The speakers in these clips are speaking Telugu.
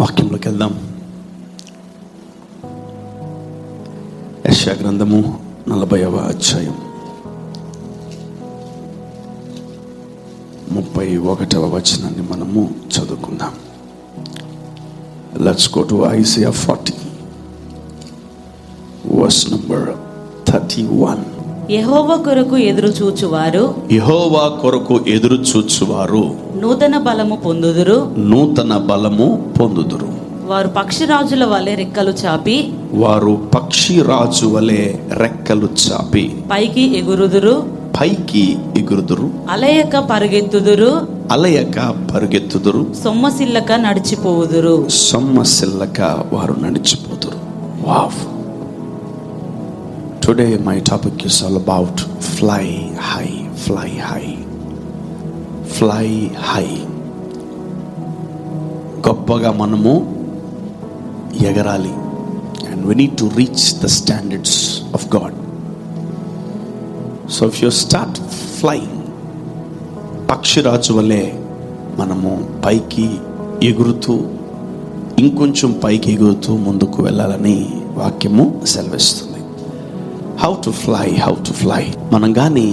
వాక్యంలోకి వెళ్దాం. యెషయా గ్రంథము 40వ అధ్యాయం 31వ వచనాన్ని మనము చదువుకుందాం. Let's go to Isaiah 40 verse number 31. యెహోవా కొరకు ఎదురు చూచువారు, యెహోవా కొరకు ఎదురు చూచువారు నూతన బలము పొందుదురు. నూతన బలము పొందుదురు. వారు పక్షిరాజుల వలె రెక్కలు చాపి, వారు పక్షిరాజు వలె రెక్కలు చాపి పైకి ఎగురుదురు. పైకి ఎగురుదురు. అలయక పరుగెత్తుదురు, అలయక పరుగెత్తుదురు. సొమ్మసిల్లక నడిచిపోవుదురు. సొమ్మసిల్లక వారు నడిచిపోదురు. Wow. Today my topic is all about fly high, fly high, fly high. గొప్పగా మనము ఎగరాలి. And we need to reach the standards of God. So if you start flying, పక్షిరాజు వలె మనము పైకి ఎగురుతూ, ఇంకొంచెం పైకి ఎగురుతూ ముందుకు వెళ్ళాలని వాక్యము సెలవిస్తుంది. How to fly, how to fly. మనం కానీ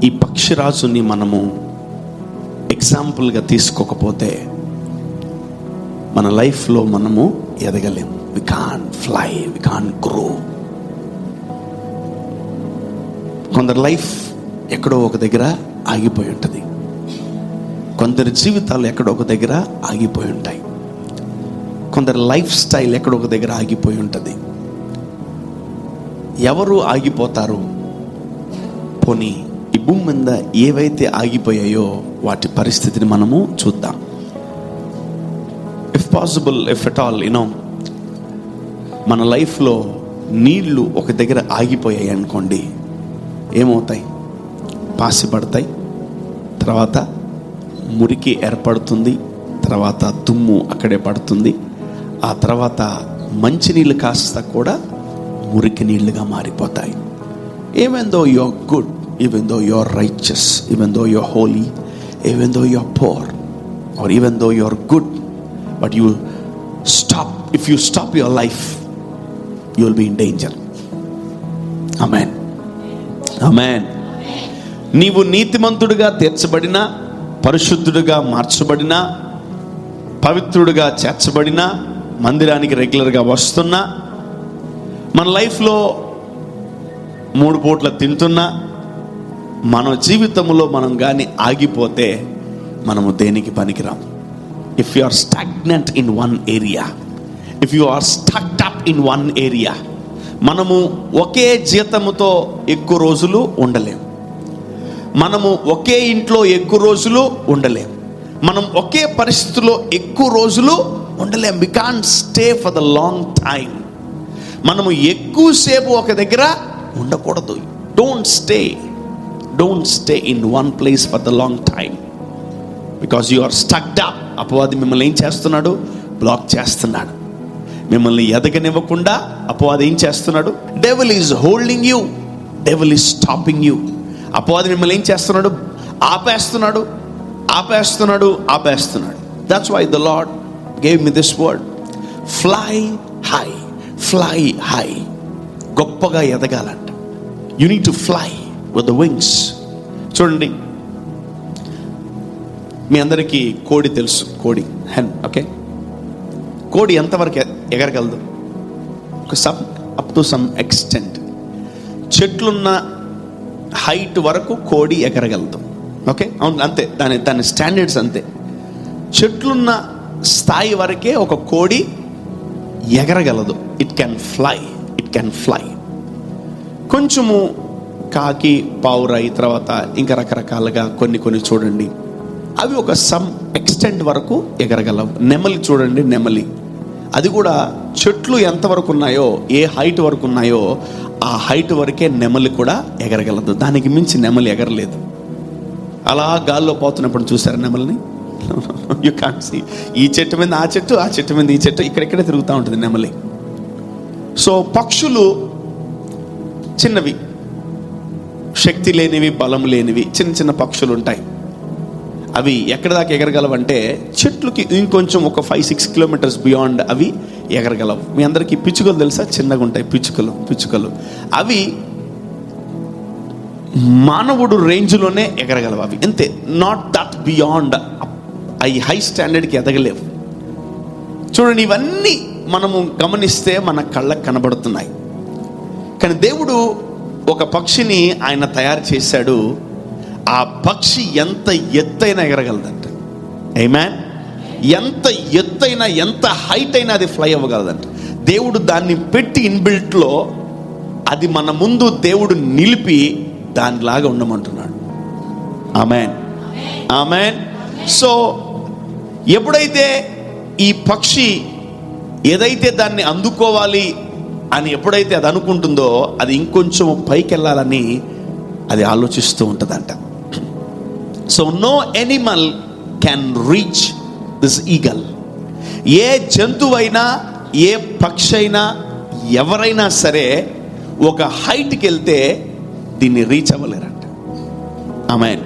ఈ పక్షిరాజుని మనము ఎగ్జాంపుల్గా తీసుకోకపోతే మన లైఫ్లో మనము ఎదగలేము. వి కాన్ ఫ్లై, వి కాన్ గ్రో. కొందరి లైఫ్ ఎక్కడో ఒక దగ్గర ఆగిపోయి ఉంటుంది. కొందరి జీవితాలు ఎక్కడో ఒక దగ్గర ఆగిపోయి ఉంటాయి. కొందరి లైఫ్ స్టైల్ ఎక్కడో ఒక దగ్గర ఆగిపోయి ఉంటుంది. ఎవరు ఆగిపోతారు? పోనీ ఈ భూమి మీద ఏవైతే ఆగిపోయాయో వాటి పరిస్థితిని మనము చూద్దాం. If possible, if at all, మన లైఫ్లో నీళ్లు ఒక దగ్గర ఆగిపోయాయి అనుకోండి, ఏమవుతాయి? పాసి పడతాయి, తర్వాత మురికి ఏర్పడుతుంది, తర్వాత దుమ్ము అక్కడే పడుతుంది, ఆ తర్వాత మంచినీళ్ళు కాస్త కూడా మురికి నీళ్ళుగా మారిపోతాయి. Even though you're good, even though you're righteous, even though you're holy, even though you're poor, or even though you're good, but you stop, if you stop your life, you'll be in danger. Amen. Amen. నీవు నీతిమంతుడిగా తీర్చబడినా, పరిశుద్ధుడిగా మార్చబడినా, పవిత్రుడిగా చేర్చబడినా, మందిరానికి రెగ్యులర్గా వస్తున్నా, మన లైఫ్లో 3 పూట్ల తింటున్నా, మన జీవితంలో మనం కానీ ఆగిపోతే మనము దేనికి పనికిరాం. If you are stagnant in one area, if you are stucked up in one area, మనము ఒకే జీతముతో ఎక్కువ రోజులు ఉండలేం. మనము ఒకే ఇంట్లో ఎక్కువ రోజులు ఉండలేం. మనం ఒకే పరిస్థితిలో ఎక్కువ రోజులు ఉండలేం. We can't stay for the long time. మనము ఎక్కువసేపు ఒక దగ్గర ఉండకూడదు. Don't stay in one place for the long time, because you are stucked up. అపవాది మిమ్మల్ని ఏం చేస్తున్నాడు? బ్లాక్ చేస్తున్నాడు. మిమ్మల్ని ఎదగనివ్వకుండా అపవాది ఏం చేస్తున్నాడు? Devil is holding you, devil is stopping you. అపవాది మిమ్మల్ని ఏం చేస్తున్నాడు? ఆపేస్తున్నాడు. That's why the lord gave me this word, fly high, fly high. గొప్పగా ఎదగాలంట. You need to fly with the wings. చూడండి, మీ అందరికీ కోడి తెలుసు. కోడి, హెన్. ఓకే, కోడి ఎంతవరకు ఎగరగలదు? Up to some extent. చెట్లున్న హైట్ వరకు కోడి ఎగరగలదు. ఓకే, అవును, అంతే. దాని స్టాండర్డ్స్ అంతే. చెట్లున్న స్థాయి వరకే ఒక కోడి ఎగరగలదు. It can fly. కొంచెము కాకి, పావురాయి, తర్వాత ఇంకా రకరకాలుగా కొన్ని చూడండి, అవి ఒక సమ్ ఎక్స్టెంట్ వరకు ఎగరగలవు. నెమలి చూడండి, నెమలి అది కూడా చెట్లు ఎంతవరకు ఉన్నాయో, ఏ హైట్ వరకు ఉన్నాయో ఆ హైట్ వరకే నెమలి కూడా ఎగరగలదు. దానికి మించి నెమలి ఎగరలేదు. అలా గాల్లో పోతున్నప్పుడు చూసారా నెమలిని? You can't see. ఈ చెట్టు మీద ఆ చెట్టు, ఆ చెట్టు మీద ఈ చెట్టు, ఇక్కడిక్కడే తిరుగుతూ ఉంటుంది నెమలి. సో పక్షులు చిన్నవి, శక్తి లేనివి, బలం లేనివి చిన్న చిన్న పక్షులు ఉంటాయి. అవి ఎక్కడి దాకా ఎగరగలవంటే చెట్లుకి ఇంకొంచెం ఒక 5-6 కిలోమీటర్స్ బియాండ్ అవి ఎగరగలవు. మీ అందరికీ పిచ్చుకలు తెలుసా? చిన్నగా ఉంటాయి పిచ్చుకలు. అవి మానవుడు రేంజ్లోనే ఎగరగలవు. అవి అంతే, నాట్ దట్ బియాండ్. అవి హై స్టాండర్డ్కి ఎదగలేవు. చూడండి, ఇవన్నీ మనము గమనిస్తే మన కళ్ళకు కనబడుతున్నాయి. కానీ దేవుడు ఒక పక్షిని ఆయన తయారు చేశాడు. ఆ పక్షి ఎంత ఎత్తైనా ఎగరగలదంట. ఆమేన్. ఎంత ఎత్తైనా, ఎంత హైట్ అయినా అది ఫ్లై అవ్వగలదంట. దేవుడు దాన్ని పెట్టి ఇన్బిల్ట్లో అది మన ముందు దేవుడు నిలిపి దానిలాగా ఉండమంటున్నాడు. ఆమేన్, ఆమేన్. సో ఎప్పుడైతే ఈ పక్షి ఏదైతే దాన్ని అందుకోవాలి అని ఎప్పుడైతే అది అనుకుంటుందో, అది ఇంకొంచెం పైకి వెళ్ళాలని అది ఆలోచిస్తూ ఉంటుందంట. So no animal can reach this eagle. ఏ జంతువైనా, ఏ పక్షి అయినా, ఎవరైనా సరే ఒక హైట్కి వెళ్తే దీన్ని రీచ్ అవ్వలేరంట. ఆమేన్,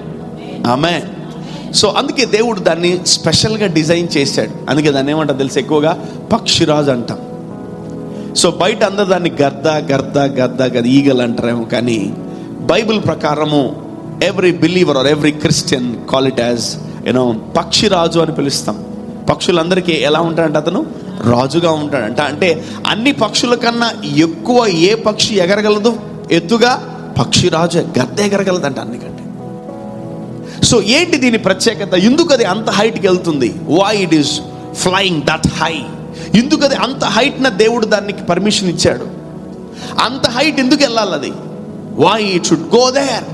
ఆమేన్. సో అందుకే దేవుడు దాన్ని స్పెషల్గా డిజైన్ చేశాడు. అందుకే దాన్ని ఏమంటారు తెలుసు? ఎక్కువగా పక్షిరాజు అంటాం. సో బయట అందరు దాన్ని గద్ద ఈగల్ అంటారేమో, కానీ బైబిల్ ప్రకారము every believer or every Christian call it as పక్షిరాజు అని పిలుస్తాం. పక్షులందరికీ ఎలా ఉంటాడంట? అతను రాజుగా ఉంటాడంట. అంటే అన్ని పక్షుల కన్నా ఎక్కువ ఏ పక్షి ఎగరగలదు ఎత్తుగా? పక్షిరాజు. గద్ద ఎగరగలదంట అన్నికంటే. సో ఏంటి దీని ప్రత్యేకత? ఎందుకు అది అంత హైట్కి వెళ్తుంది? Why it is flying that high? ఎందుకు అది అంత హైట్న దేవుడు దానికి పర్మిషన్ ఇచ్చాడు? అంత హైట్ ఎందుకు వెళ్ళాలి అది? Why it should go there?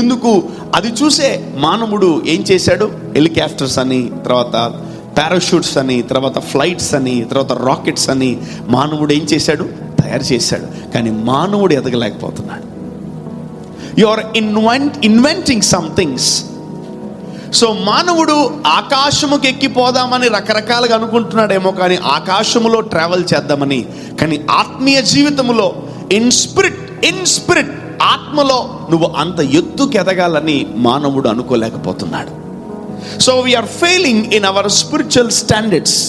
ఎందుకు? అది చూసే మానవుడు ఏం చేశాడు? హెలికాప్టర్స్ అని, తర్వాత పారాషూట్స్ అని, తర్వాత ఫ్లైట్స్ అని, తర్వాత రాకెట్స్ అని మానవుడు ఏం చేశాడు? తయారు చేశాడు. కానీ మానవుడు ఎదగలేకపోతున్నాడు. You are inventing some things. So మానవుడు ఆకాశముకి ఎక్కిపోదామని రకరకాలుగా అనుకుంటున్నాడేమో, కానీ ఆకాశములో ట్రావెల్ చేద్దామని. కానీ ఆత్మీయ జీవితంలో ఇన్ స్పిరిట్ ఆత్మలో నువ్వు అంత ఎత్తుకు ఎదగాలని మానవుడు అనుకోలేకపోతున్నాడు. So we are failing in our spiritual standards.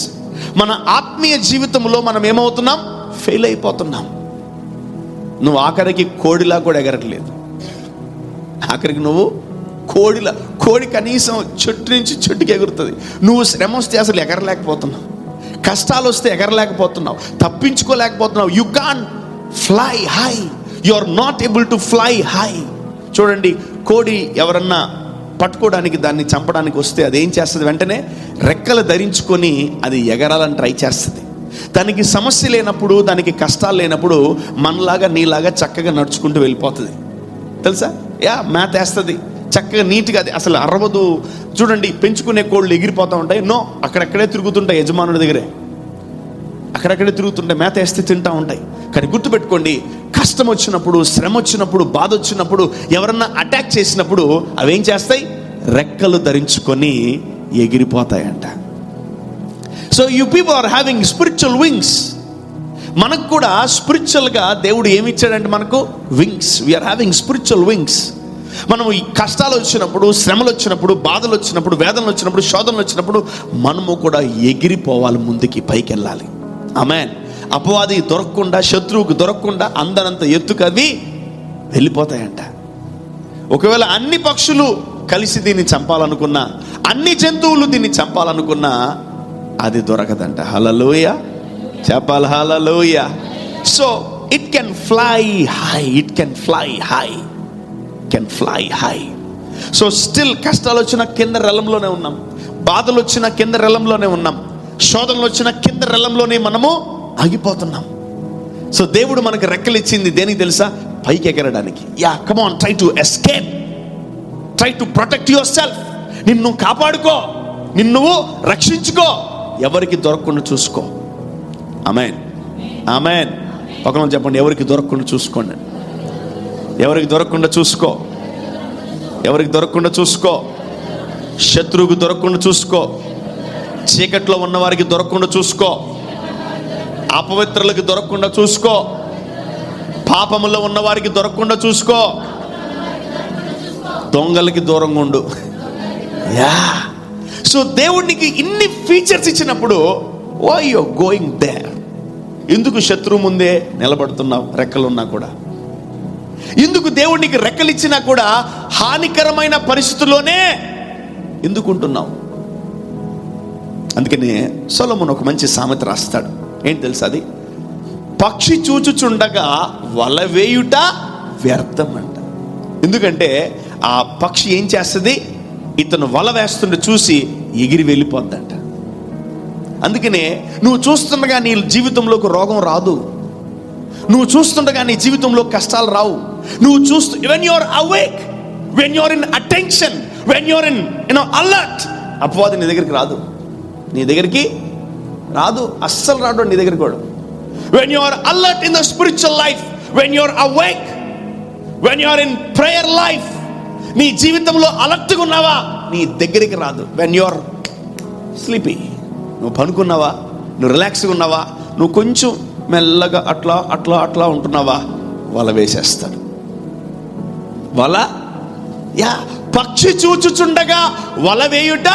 మన ఆత్మీయ జీవితంలో మనం ఏమవుతున్నాం? ఫెయిల్ అయిపోతున్నాం. నువ్వు ఆఖరికి కోడిలా కూడా ఎగరట్లేదు. ఆఖరికి నువ్వు కోడి కనీసం చెట్టు నుంచి చెట్టుకి ఎగురుతుంది. నువ్వు శ్రమ వస్తే అసలు ఎగరలేకపోతున్నావు, కష్టాలు వస్తే ఎగరలేకపోతున్నావు, తప్పించుకోలేకపోతున్నావు. You can't fly high. You are not able to fly high. చూడండి, కోడి ఎవరన్నా పట్టుకోవడానికి, దాన్ని చంపడానికి వస్తే అదేం చేస్తుంది? వెంటనే రెక్కలు ధరించుకొని అది ఎగరాలని ట్రై చేస్తుంది. దానికి సమస్య లేనప్పుడు, దానికి కష్టాలు లేనప్పుడు మనలాగా నీలాగా చక్కగా నడుచుకుంటూ వెళ్ళిపోతుంది. తెలుసా? మేత వేస్తుంది చక్కగా నీట్గా. అది అసలు అరవదు. చూడండి, పెంచుకునే కోళ్ళు ఎగిరిపోతూ ఉంటాయి. అక్కడక్కడే తిరుగుతుంటాయి, యజమానుడి దగ్గరే అక్కడక్కడే తిరుగుతుంటాయి, మేత వేస్తే తింటూ ఉంటాయి. కానీ గుర్తుపెట్టుకోండి, కష్టం వచ్చినప్పుడు, శ్రమ వచ్చినప్పుడు, బాధ వచ్చినప్పుడు, ఎవరన్నా అటాక్ చేసినప్పుడు అవేం చేస్తాయి? రెక్కలు ధరించుకొని ఎగిరిపోతాయంట. So you people are having spiritual wings. మనకు కూడా స్పిరిచువల్గా దేవుడు ఏమి ఇచ్చాడంటే మనకు wings. We are having spiritual wings. మనము ఈ కష్టాలు వచ్చినప్పుడు, శ్రమలు వచ్చినప్పుడు, బాధలు వచ్చినప్పుడు, వేదనలు వచ్చినప్పుడు, శోధనలు వచ్చినప్పుడు మనము కూడా ఎగిరిపోవాలి, ముందుకి పైకి వెళ్ళాలి. ఆమేన్. అపవాది దొరకకుండా, శత్రువుకు దొరకకుండా అందరంత ఎత్తుకు అవి వెళ్ళిపోతాయంట. ఒకవేళ అన్ని పక్షులు కలిసి దీన్ని చంపాలనుకున్నా, అన్ని జంతువులు దీన్ని చంపాలనుకున్నా అది దొరకదంట. హల్లెలూయా చెప్పాలి, hallelujah. So it can fly high, it can fly high, can fly high. So still కష్టాలు వచ్చిన కింద రెల్లంలోనే ఉన్నాం, బాధలు వచ్చిన కింద రెల్లంలోనే ఉన్నాం, శోధనలు వచ్చిన కింద రెల్లంలోనే మనము ఆగిపోతున్నాం. సో దేవుడు మనకు రెక్కలు ఇచ్చింది దేనికి తెలుసా? పైకి ఎగరడానికి. Come on, try to escape, try to protect yourself. నిన్ను కాపాడుకో, నిన్ను రక్షించుకో, ఎవరికి దొరకకుండా చూసుకో. ఆమేన్, ఆమేన్. ఒకరు చెప్పండి, ఎవరికి దొరకకుండా చూసుకోండి. ఎవరికి దొరకకుండా చూసుకో, ఎవరికి దొరకకుండా చూసుకో. శత్రువుకు దొరకకుండా చూసుకో, చీకట్లో ఉన్న వారికి దొరకకుండా చూసుకో, అపవిత్రులకు దొరకకుండా చూసుకో, పాపములో ఉన్న వారికి దొరకకుండా చూసుకో, దొంగలకి దూరంగా ఉండు. సో దేవుడికి ఇన్ని ఫీచర్స్ ఇచ్చినప్పుడు వై యు గోయింగ్ దేర్? ఎందుకు శత్రువు ముందే నిలబడుతున్నావు రెక్కలున్నా కూడా? ఎందుకు దేవుడికి రెక్కలు ఇచ్చినా కూడా హానికరమైన పరిస్థితుల్లోనే ఎందుకుంటున్నావు? అందుకనే సొలొమోను ఒక మంచి సామెత రాస్తాడు. ఏంటి తెలుసా అది? పక్షి చూచుచుండగా వల వేయుట వ్యర్థం అంట. ఎందుకంటే ఆ పక్షి ఏం చేస్తుంది? ఇతను వల వేస్తుంటే చూసి ఎగిరి వెళ్ళిపోద్దంట. అందుకనే నువ్వు చూస్తుండగా నీ జీవితంలోకి రోగం రాదు, నువ్వు చూస్తుండగా నీ జీవితంలో కష్టాలు రావు. నువ్వు when you are awake, when you are in attention, when you are in alert, అపవాది నీ దగ్గరికి రాదు, నీ దగ్గరికి రాదు, అస్సలు రాడు నీ దగ్గరికి కూడా. When you are alert in the spiritual life, when you are awake, when you are in prayer life, నీ జీవితంలో అలర్ట్గా ఉన్నావా, నీ దగ్గరికి రాదు. when you are sleepy, నువ్వు పనుకున్నావా, నువ్వు రిలాక్స్గా ఉన్నావా, నువ్వు కొంచెం మెల్లగా అట్లా అట్లా అట్లా ఉంటున్నావా, వల వేసేస్తాడు. వల పక్షి చూచుచుండగా వల వేయుట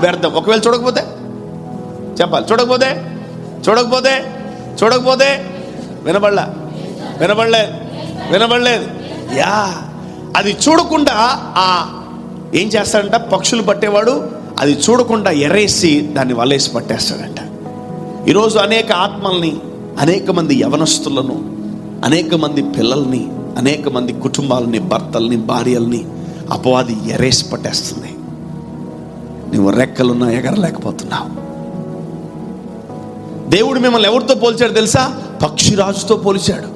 వ్యర్థం. ఒకవేళ చూడకపోతే చెప్పాలి, చూడకపోతే వినబడలేదు. అది చూడకుండా ఏం చేస్తాడంట? పక్షులు పట్టేవాడు అది చూడకుండా ఎరేసి దాన్ని వలేసి పట్టేస్తాడంట. ఈరోజు అనేక ఆత్మల్ని, అనేక మంది యవనస్తులను, అనేక మంది పిల్లల్ని, అనేక మంది కుటుంబాలని, భర్తల్ని, భార్యల్ని అపవాది ఎరేసి పట్టేస్తుంది. నువ్వు రెక్కలున్నా ఎగరలేకపోతున్నావు. దేవుడు మిమ్మల్ని ఎవరితో పోల్చాడు తెలుసా? పక్షిరాజుతో పోల్చాడు.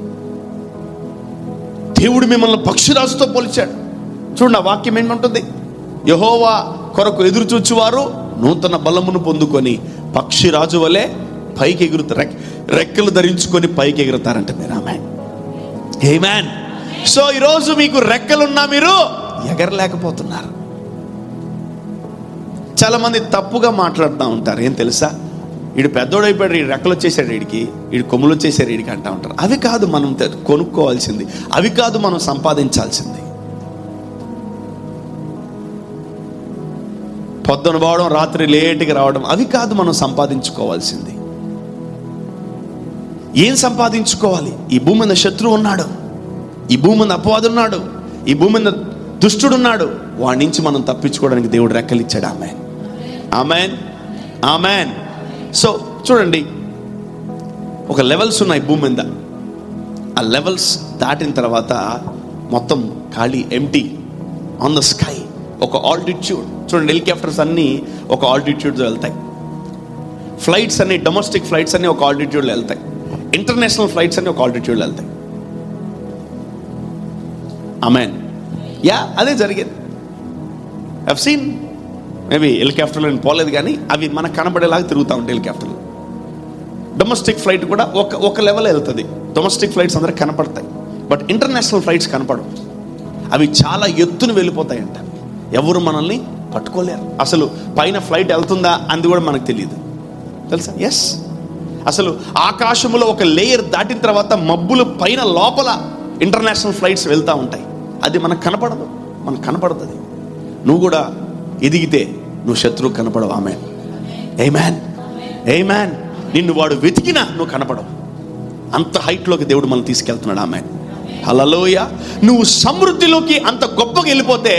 దేవుడు మిమ్మల్ని పక్షిరాజుతో పోల్చాడు. చూడండి, ఆ వాక్యం ఏంటంటుంది? యెహోవా కొరకు ఎదురు చూచువారు నూతన బలమును పొందుకొని పక్షిరాజు వలె పైకి ఎగురుతారు, రెక్కలు ధరించుకొని పైకి ఎగురుతారంట మీరు. ఆమేన్. సో ఈరోజు మీకు రెక్కలున్నా మీరు ఎగరలేకపోతున్నారు. చాలా మంది తప్పుగా మాట్లాడుతూ ఉంటారు. ఏం తెలుసా? వీడు పెద్దోడైపోయాడు, వీడు రెక్కలు వచ్చేసాడు, వీడి కొమ్ములు వచ్చేసాడు వీడికి అంటూ ఉంటారు. అవి కాదు మనం కొనుక్కోవాల్సింది, అవి కాదు మనం సంపాదించాల్సింది. పొద్దున పోవడం, రాత్రి లేటుగా రావడం, అవి కాదు మనం సంపాదించుకోవాల్సింది. ఏం సంపాదించుకోవాలి? ఈ భూమి మీద శత్రువు ఉన్నాడు, ఈ భూమి మీద అపవాది ఉన్నాడు, ఈ భూమి మీద దుష్టుడు ఉన్నాడు. వాడి నుంచి మనం తప్పించుకోవడానికి దేవుడు రెక్కలు ఇచ్చాడు. ఆమేన్, ఆమేన్, ఆమేన్. సో చూడండి, ఒక లెవెల్స్ ఉన్నాయి భూమి మీద. ఆ లెవెల్స్ దాటిన తర్వాత మొత్తం ఖాళీ, ఎంటీ ఆన్ ద స్కై. ఒక ఆల్టిట్యూడ్. చూడండి, హెలికాప్టర్స్ అన్నీ ఒక ఆల్టిట్యూడ్లో వెళ్తాయి. ఫ్లైట్స్ అన్ని, డొమెస్టిక్ ఫ్లైట్స్ అన్ని ఒక ఆల్టిట్యూడ్లో వెళ్తాయి. ఇంటర్నేషనల్ ఫ్లైట్స్ అన్ని ఒక ఆల్టిట్యూడ్లో వెళ్తాయి. ఆమేన్. అదే జరిగేది. ఐవ్ సీన్, మేబీ హెలికాప్టర్లో నేను పోలేదు కానీ అవి మనకు కనబడేలాగా తిరుగుతూ ఉంటాయి హెలికాప్టర్లు. డొమెస్టిక్ ఫ్లైట్ కూడా ఒక లెవెల్ వెళ్తుంది. డొమెస్టిక్ ఫ్లైట్స్ అందరికి కనపడతాయి, బట్ ఇంటర్నేషనల్ ఫ్లైట్స్ కనపడవు. అవి చాలా ఎత్తున వెళ్ళిపోతాయంట. ఎవరు మనల్ని పట్టుకోలేరు. అసలు పైన ఫ్లైట్ వెళ్తుందా అని కూడా మనకు తెలియదు, తెలుసా? ఎస్, అసలు ఆకాశంలో ఒక లేయర్ దాటిన తర్వాత మబ్బులు పైన లోపల ఇంటర్నేషనల్ ఫ్లైట్స్ వెళ్తూ ఉంటాయి. అది మనకు కనపడదు, మనకు కనపడుతుంది. నువ్వు కూడా ఎదిగితే నువ్వు శత్రువు కనపడవు. ఆమేన్, ఆమేన్, ఆమేన్. నిన్ను వాడు వెతికినా నువ్వు కనపడవు. అంత హైట్లోకి దేవుడు మనం తీసుకెళ్తున్నాడు. ఆమేన్, హల్లెలూయా. నువ్వు సమృద్ధిలోకి అంత గొప్పగా వెళ్ళిపోతే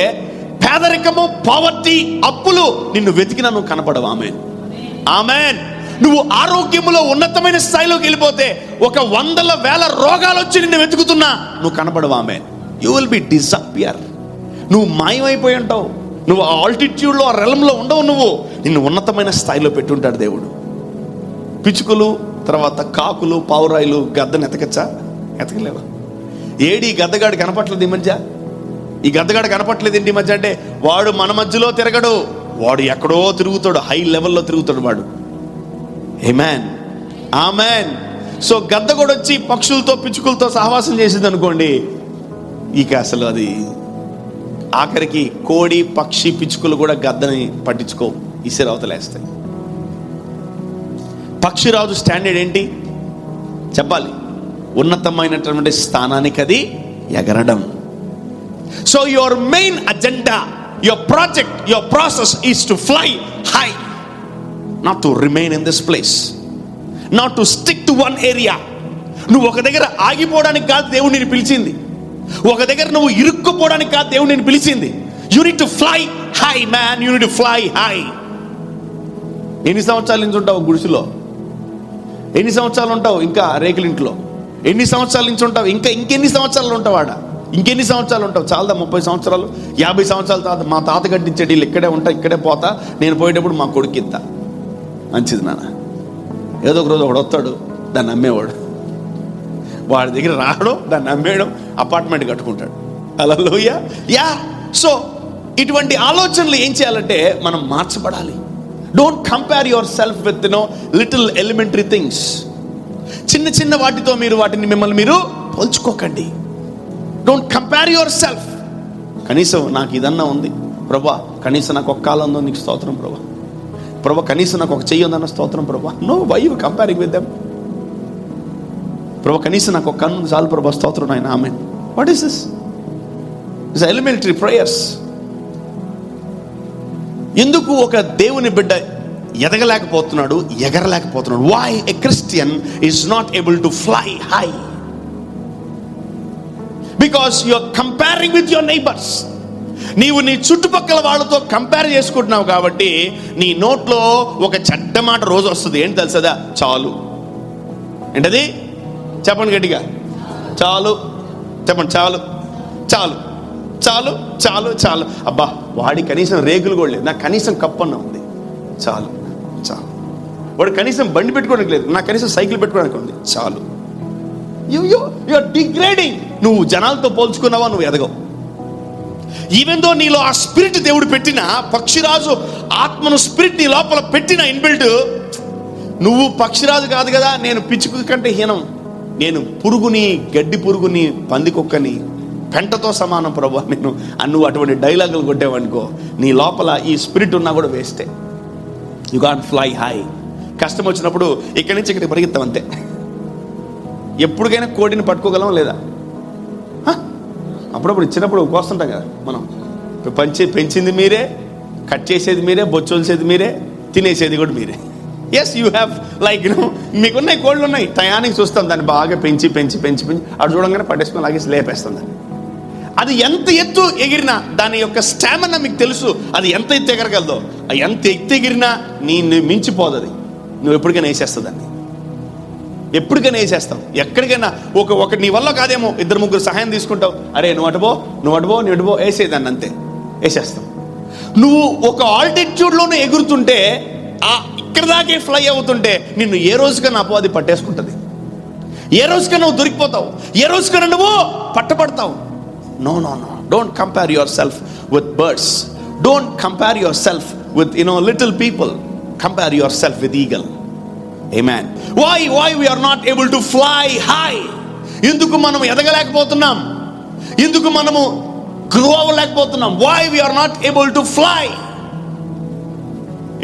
పేదరికము, పావర్టీ, అప్పులు నిన్ను వెతికినా నువ్వు కనపడవు. ఆమేన్, ఆమేన్. నువ్వు ఆరోగ్యములో ఉన్నతమైన స్థాయిలోకి వెళ్ళిపోతే 100,000 రోగాలు వచ్చి నిన్ను వెతుకుతున్నా నువ్వు కనపడవు. Amen. You will be disappear. నువ్వు మాయమైపోయి ఉంటావు. నువ్వు ఆ ఆల్టిట్యూడ్లో, ఆ రెలంలో ఉండవు. నువ్వు నిన్ను ఉన్నతమైన స్థాయిలో పెట్టుంటాడు దేవుడు. పిచ్చుకలు, తర్వాత కాకులు, పావురాయిలు గద్దను ఎతకచ్చా? ఎతకలేవా? ఏడి గద్దగాడు కనపట్లేదు ఈ మధ్య. ఈ గద్దగాడు కనపట్లేదు ఏంటి ఈ మధ్య అంటే, వాడు మన మధ్యలో తిరగడు, వాడు ఎక్కడో తిరుగుతాడు, హై లెవెల్లో తిరుగుతాడు వాడు. ఆమేన్, ఆమేన్. సో గద్ద కూడా వచ్చి పక్షులతో, పిచ్చుకలతో సహవాసం చేసింది అనుకోండి, ఇక అసలు అది ఆఖరికి కోడి, పక్షి, పిచ్చుకలు కూడా గద్దని పట్టించుకో, ఇసిరవతలేస్తాయి. పక్షిరాజు స్టాండర్డ్ ఏంటి చెప్పాలి? ఉన్నతమైనటువంటి స్థానానికి అది ఎగరడం. So your main agenda, your project, your process is to fly high, not to remain in this place, not to stick to one area. నువ్వు ఒక దగ్గర ఆగిపోవడానికి కాదు దేవుడు నిన్ను పిలిచింది. ఒక దగ్గర నువ్వు ఇరుక్కుపోవడానికి కాదు దేవుడు నిన్ను పిలిచింది. You need to fly high, man. You need to fly high. ఎన్ని సంవత్సరాల నుంచి ఉంటావు గుడిసెలో? ఎన్ని సంవత్సరాలు ఉంటావు ఇంకా రేకులింట్లో? ఎన్ని సంవత్సరాల నుంచి ఉంటావు ఇంకెన్ని సంవత్సరాలు ఉంటావు ఆడ? ఇంకెన్ని సంవత్సరాలు ఉంటావు? చాలా 30 సంవత్సరాలు 50 సంవత్సరాల తర్వాత మా తాత కట్టించాడు, వీళ్ళు ఇక్కడే ఉంటా, ఇక్కడే పోతా, నేను పోయేటప్పుడు మా కొడుకు ఇద్దా. మంచిది నాన్న. ఏదో ఒక రోజు ఒకడు వస్తాడు, దాన్ని అమ్మేవాడు, వాడి దగ్గర రావడం, దాన్ని అమ్మేయడం, అపార్ట్మెంట్ కట్టుకుంటాడు. హల్లెలూయా. యా. సో ఇటువంటి ఆలోచనలు ఏం చేయాలంటే మనం మార్చబడాలి. Don't compare yourself with little elementary things. చిన్న చిన్న వాటితో మీరు వాటిని మిమ్మల్ని మీరు పోల్చుకోకండి. Don't compare yourself. కనీసం నాకు ఇదన్నా ఉంది ప్రభా, కనీసం నాకు ఒక కాలం ఉందో నీకు స్తోత్రం ప్రభా. ప్రభా కనీసం నాకు ఒక చెయ్యి ఉందన్న స్తోత్రం ప్రభా. No, why you comparing with them? ప్రభా కనీసం నాకు ఒక కన్ను చాలు ప్రభా, స్తోత్రం నాయన, amen. What is this? It's elementary prayers. ఎందుకు ఒక దేవుని బిడ్డ ఎదగలేకపోతున్నాడు, ఎగరలేకపోతున్నాడు? Why a Christian is not able to fly high? Because you are comparing with your neighbours. నీవు నీ చుట్టుపక్కల వాళ్ళతో కంపేర్ చేసుకుంటున్నావు కాబట్టి నీ నోట్లో ఒక చెడ్డ మాట రోజు వస్తుంది. ఏంటి తెలుసదా? చాలు. ఏంటది? చెప్పండి గట్టిగా. చాలు. చెప్పండి. చాలు, చాలు, చాలు, చాలు, చాలు. అబ్బా, వాడి కనీసం రేకులు కూడా లేదు, నాకు కనీసం కప్పన్న ఉంది, చాలు, చాలు. వాడు కనీసం బండి పెట్టుకోవడానికి లేదు, నాకు కనీసం సైకిల్ పెట్టుకోవడానికి ఉంది, చాలు. You are degrading. నువ్వు జనాలతో పోల్చుకున్నావా, నువ్వు ఎదగవు. ఈవెన్ దో నీలో ఆ స్పిరిట్ దేవుడు పెట్టిన, పక్షిరాజు ఆత్మను స్పిరిట్ నీ లోపల పెట్టిన ఇన్బిల్ట్, నువ్వు పక్షిరాజు కాదు కదా, నేను పిచ్చుకు కంటే హీనం, నేను పురుగుని, గడ్డి పురుగుని, పందికొక్కని, పెంటతో సమానం ప్రభు. నేను నువ్వు అటువంటి డైలాగులు కొట్టావనుకో, నీ లోపల ఈ స్పిరిట్ ఉన్నా కూడా వేస్టే. You can't fly high. కష్టం వచ్చినప్పుడు ఇక్కడి నుంచి ఇక్కడికి పరిగెత్తాం అంతే. ఎప్పటికైనా కోడిని పట్టుకోగలం లేదా? అప్పుడప్పుడు ఇచ్చినప్పుడు కోస్తుంటాం కదా మనం. పెంచింది మీరే, కట్ చేసేది మీరే, బొచ్చొలిసేది మీరే, తినేసేది కూడా మీరే. ఎస్, యూ హ్యావ్ లైక్ మీకున్నాయి, కోళ్ళు ఉన్నాయి, టయానికి చూస్తాం దాన్ని బాగా పెంచి పెంచి పెంచి పెంచి అటు చూడంగానే పట్టేసుకొని లాగేసి లేపేస్తాం దాన్ని. అది ఎంత ఎత్తు ఎగిరినా దాని యొక్క స్టామినా మీకు తెలుసు, అది ఎంత ఎత్తు ఎగరగలదో. ఎంత ఎత్తు ఎగిరినా నీ మించిపోదు అది. నువ్వు ఎప్పటికైనా వేసేస్తావు దాన్ని, ఎప్పటికైనా వేసేస్తావు. ఎక్కడికైనా ఒక నీ వల్ల కాదేమో, 2-3 సహాయం తీసుకుంటావు, అరే నువ్వు అటుపో, నువ్వు అటుపో, నువ్వు అటుపో, వేసేదాన్ని అంతే, వేసేస్తావు. నువ్వు ఒక ఆల్టిట్యూడ్లోనే ఎగురుతుంటే, ఇక్కడ దాకే ఫ్లై అవుతుంటే నిన్ను ఏ రోజుకన్నా అపవాది పట్టేసుకుంటుంది. ఏ రోజుకన్నా నువ్వు దొరికిపోతావు, ఏ రోజుకన్నా నువ్వు పట్టబడతావు. No no no, don't compare yourself with birds. Don't compare yourself with little people. Compare yourself with eagle. Amen. Why we are not able to fly high? ఎందుకు మనం ఎదగలేకపోతున్నాం? ఎందుకు మనము grow అవ్వలేకపోతున్నాం? Why we are not able to fly?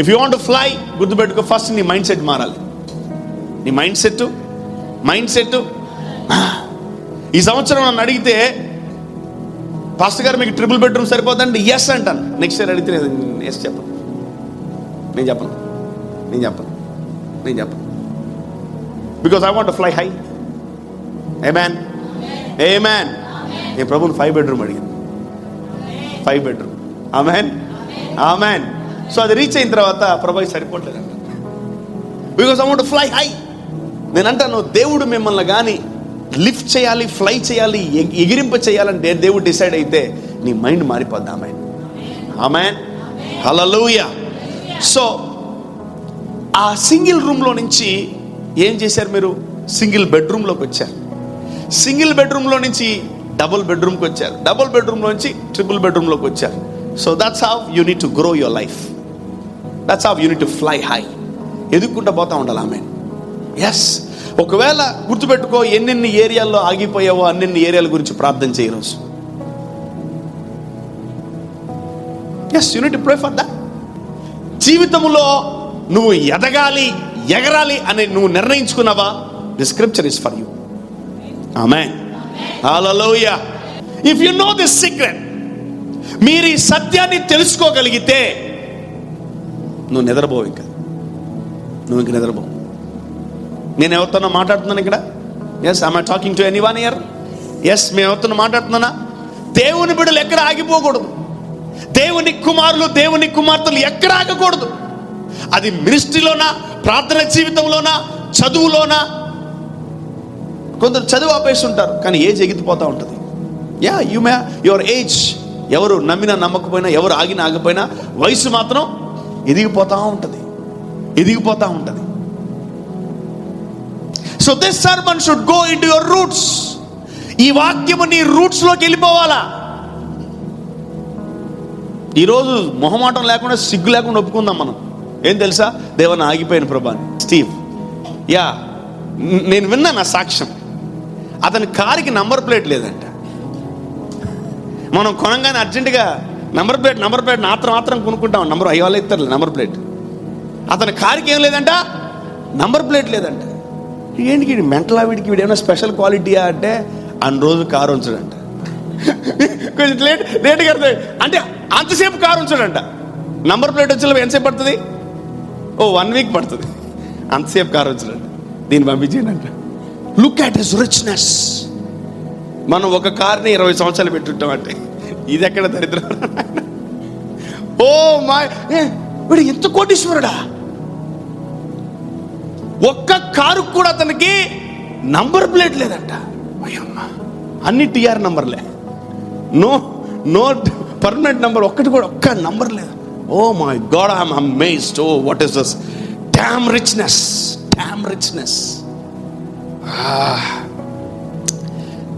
If you want to fly, గుర్తుపెట్టుకో, ఫస్ట్ నీ మైండ్ సెట్ మారాలి. నీ మైండ్ సెట్. ఈ సంవత్సరం నన్ను అడిగితే, పాస్టర్ గారు మీకు 3 బెడ్రూమ్ సరిపోతుందండి, ఎస్ అంటాను. నెక్స్ట్ ఇయర్ అడిగితే ఎస్ చెప్పను, నేను చెప్పను. Because I want to fly high. Amen, amen. నేను ప్రభుని 5 బెడ్రూమ్ అడిగాను, 5 బెడ్రూమ్. Amen, amen. సో అది రీచ్ అయిన తర్వాత ప్రభు సరిపోవట్లేదు అంట. Because I want to fly high. నేను అంటాను, దేవుడు మిమ్మల్ని కానీ లిఫ్ట్ చేయాలి, ఫ్లై చేయాలి, ఎగిరింప చేయాలని దేవుడు డిసైడ్ అయితే నీ మైండ్ మారిపోద్ది. ఆమేన్, ఆమేన్, హల్లెలూయా. సో ఆ సింగిల్ రూమ్లో నుంచి ఏం చేశారు మీరు? సింగిల్ బెడ్రూమ్లోకి వచ్చారు. సింగిల్ బెడ్రూమ్లో నుంచి డబుల్ బెడ్రూమ్కి వచ్చారు. డబుల్ బెడ్రూమ్లో నుంచి ట్రిపుల్ బెడ్రూమ్లోకి వచ్చారు. So that's how you need to grow your life. That's how you need to fly high. ఎదుక్కుంటూ పోతా ఉండాలి. ఆమెన్. ఎస్. ఒకవేళ గుర్తుపెట్టుకో, ఎన్నెన్ని ఏరియాల్లో ఆగిపోయావో అన్నెన్ని ఏరియాల గురించి ప్రార్థన చేయ రోజు. Yes, you need to pray for that. జీవితంలో నువ్వు ఎదగాలి, ఎగరాలి అని నువ్వు నిర్ణయించుకున్నావా? The scripture is for you. Amen, hallelujah. If you know this secret, మీరు ఈ సత్యాన్ని తెలుసుకోగలిగితే నువ్వు నిద్రపోవు, నువ్వు ఇంక నిద్రపోవు. నేను ఎవరితోనో మాట్లాడుతున్నాను ఇక్కడ. Yes, I talking to anyone here? Yes, మేము ఎవరితోనో మాట్లాడుతున్నా. దేవుని బిడ్డలు ఎక్కడ ఆగిపోకూడదు. దేవుని కుమారులు, దేవుని కుమార్తెలు ఎక్కడ ఆగకూడదు. అది మినిస్ట్రీలోనా, ప్రార్థన జీవితంలోనా, చదువులోనా. కొందరు చదువు ఆపేసి ఉంటారు, కానీ ఏజ్ ఎగిరిపోతూ ఉంటుంది. యా, యువర్ ఏజ్, ఎవరు నమ్మినా నమ్మకపోయినా, ఎవరు ఆగినా ఆగిపోయినా, వయసు మాత్రం ఎదిగిపోతూ ఉంటుంది. So this sermon should go into your roots. ఈ వాక్యము నీ రూట్స్ లోకి వెళ్ళిపోవాలా. ఈరోజు మొహమాటం లేకుండా, సిగ్గు లేకుండా ఒప్పుకుందాం మనం. ఏం తెలుసా, దేవన్న ఆగిపోయిన ప్రభా స్టీవ్. యా, నేను విన్నా నా సాక్ష్యం. అతని కారుకి నంబర్ ప్లేట్ లేదంట. మనం కొనంగానే అర్జెంటుగా నంబర్ ప్లేట్ మాత్రం కొనుక్కుంటాం. నంబర్ అయ్యాలి ఇస్తారు నంబర్ ప్లేట్. అతని కారుకి ఏం లేదంట, నంబర్ ప్లేట్ లేదంట. ఏంటి మెంటల్ వీడికి, వీడు ఏమైనా స్పెషల్ క్వాలిటీయా అంటే, అన్ని రోజు కారు ఉంచాడంట. కొంచెం లేట్గా అంటే అంతసేపు కారు ఉంచాడంట. నంబర్ ప్లేట్ వచ్చేలా ఎంతసేపు పడుతుంది? 1 వీక్ పడుతుంది. అంతసేపు కారు ఉంచాడంట. దీన్ని పంపించేయండి అంట. Look at his richness. మనం ఒక కార్ని 20 సంవత్సరాలు పెట్టుంటాం అంటే, ఇది ఎక్కడ దరిద్రం. ఓ మై, వీడు ఎంత కోటీశ్వరుడా. ఒక్క కారు కూడా అతనికి నంబర్ ప్లేట్ లేదంట. అయ్యమ్మా, అన్ని టిఆర్ నంబర్లే, నో పర్మనెంట్ నంబర్ ఒక్కటి కూడా, ఒక్క నంబర్ లేదు. Oh my God, I'm amazed. Oh what is this damn richness.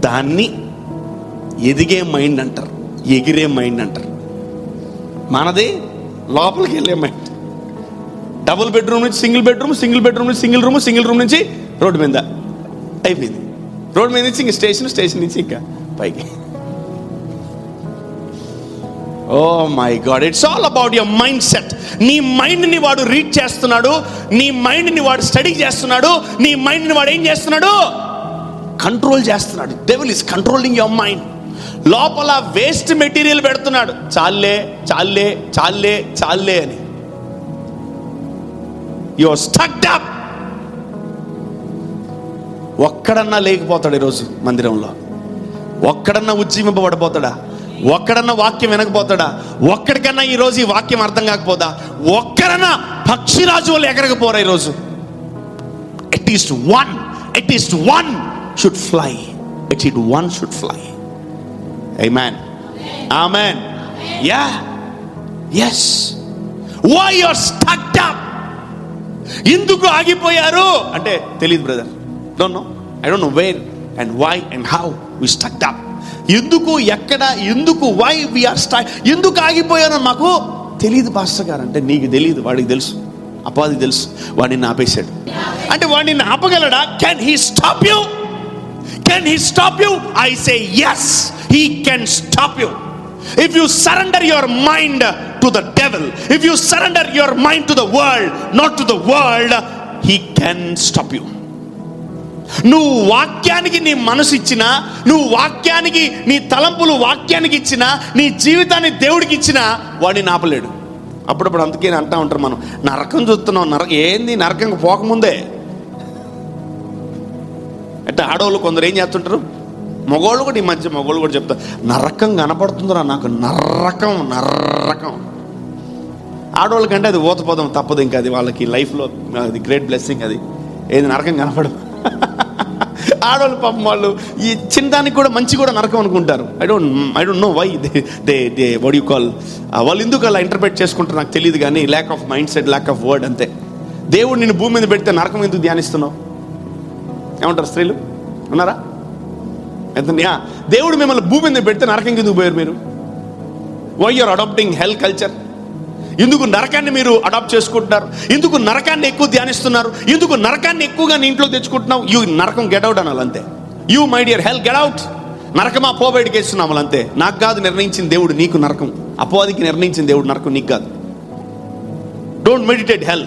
దాన్ని ఎదిగే మైండ్ అంటారు, ఎగిరే మైండ్ అంటారు. మనది లోపలికి వెళ్ళే మైండ్. డబుల్ బెడ్రూమ్ నుంచి సింగిల్ బెడ్రూమ్, సింగిల్ బెడ్రూమ్ నుంచి సింగిల్ రూమ్, సింగిల్ రూమ్ నుంచి రోడ్డు మీద అయిపోయింది. రోడ్డు మీద నుంచి ఇంకా స్టేషన్ నుంచి ఇంకా పైకి. Oh my God, it's all about your mindset. నీ మైండ్ని వాడు రీడ్ చేస్తున్నాడు, నీ మైండ్ని వాడు స్టడీ చేస్తున్నాడు, నీ మైండ్ని వాడు ఏం చేస్తున్నాడు, కంట్రోల్ చేస్తున్నాడు. Devil is controlling your mind. లోపల వేస్ట్ మెటీరియల్ పెడుతున్నాడు. చాలే అని. You are stucked up. ఒక్కడన్నా లేకపోతాడు ఈరోజు మందిరంలో? ఒక్కడన్నా ఉజ్జీవింపబడిపోతాడా? ఒక్కడన్నా వాక్యం వినకపోతాడా? ఒక్కడికన్నా ఈరోజు ఈ వాక్యం అర్థం కాకపోదా? ఒక్కడన్నా పక్షిరాజు వాళ్ళు ఎగరకపోరా ఈరోజు? At least one should fly. Actually, one should fly. Amen. Yeah. Yes. Why you are stuck up? ఎందుకు ఆగిపోయారు అంటే తెలియదు brother. I don't know where and why and how we stuck up. ఎందుకు, ఎక్కడ, ఎందుకు, why we are stuck. ఎందుకు ఆగిపోయారో మాకు తెలియదు పాస్టర్ గారు అంటే. నీకు తెలియదు, వాడికి తెలుసు, అపవాదికి తెలుసు. వాడిని ఆపేశాడు అంటే వాడిని ఆపగలడా? Can he stop you? Can he stop you? I say yes, he can stop you. If you surrender your mind to the devil, if you surrender your mind to the world, not to the world, he can stop you. నువ్వు వాక్యానికి నీ మనసు ఇచ్చినా, నువ్వు వాక్యానికి నీ తలంపులు వాక్యానికి ఇచ్చినా, నీ జీవితాన్ని దేవుడికి ఇచ్చినా, వాడిని ఆపలేడు. అప్పుడప్పుడు అందుకే అంటా ఉంటారు మనం, నరకం చూస్తున్నాం. ఏంది నరకంగా పోకముందే అంటే ఆడవాళ్ళు కొందరు ఏం చేస్తుంటారు, మగవాళ్ళు కూడా, ఈ మధ్య మగవాళ్ళు కూడా చెప్తారు, నరకం కనపడుతుందిరా నాకు, నరకం. ఆడవాళ్ళకంటే అది ఓతపోదాం తప్పదు. ఇంకా అది వాళ్ళకి లైఫ్లో అది గ్రేట్ బ్లెస్సింగ్. అది ఏది నరకం కనపడదు. ఆడవాళ్ళు పాపం వాళ్ళు ఈ చిన్నదానికి కూడా మంచి కూడా నరకం అనుకుంటారు. I don't know why they what you call, వాళ్ళు ఎందుకు అలా ఇంటర్ప్రెట్ చేసుకుంటారు నాకు తెలియదు. కానీ lack of mindset, lack of word అంతే. దేవుడు నిన్ను భూమి మీద పెడితే నరకం ఎందుకు ధ్యానిస్తున్నావు? ఏమంటారు స్త్రీలు ఉన్నారా? దేవుడు మిమ్మల్ని భూమి మీద పెడితే నరకం ఎందుకు పోయారు మీరు? Why you're adapting hell culture? ఎందుకు నరకాన్ని మీరు అడాప్ట్ చేసుకుంటున్నారు? ఎందుకు నరకాన్ని ఎక్కువ ధ్యానిస్తున్నారు? ఎందుకు నరకాన్ని ఎక్కువగా నీ ఇంట్లో తెచ్చుకుంటున్నావు? యూ నరకం గెట్ అవుట్ అనాలి అంతే. You my dear hell get out. నరకమా పో బయటికి వేస్తున్నాము అంతే. నాకు కాదు నిర్ణయించిన దేవుడు నీకు నరకం. అపవాదికి నిర్ణయించిన దేవుడు నరకం, నీకు కాదు. డోంట్ మెడిటేట్ హెల్.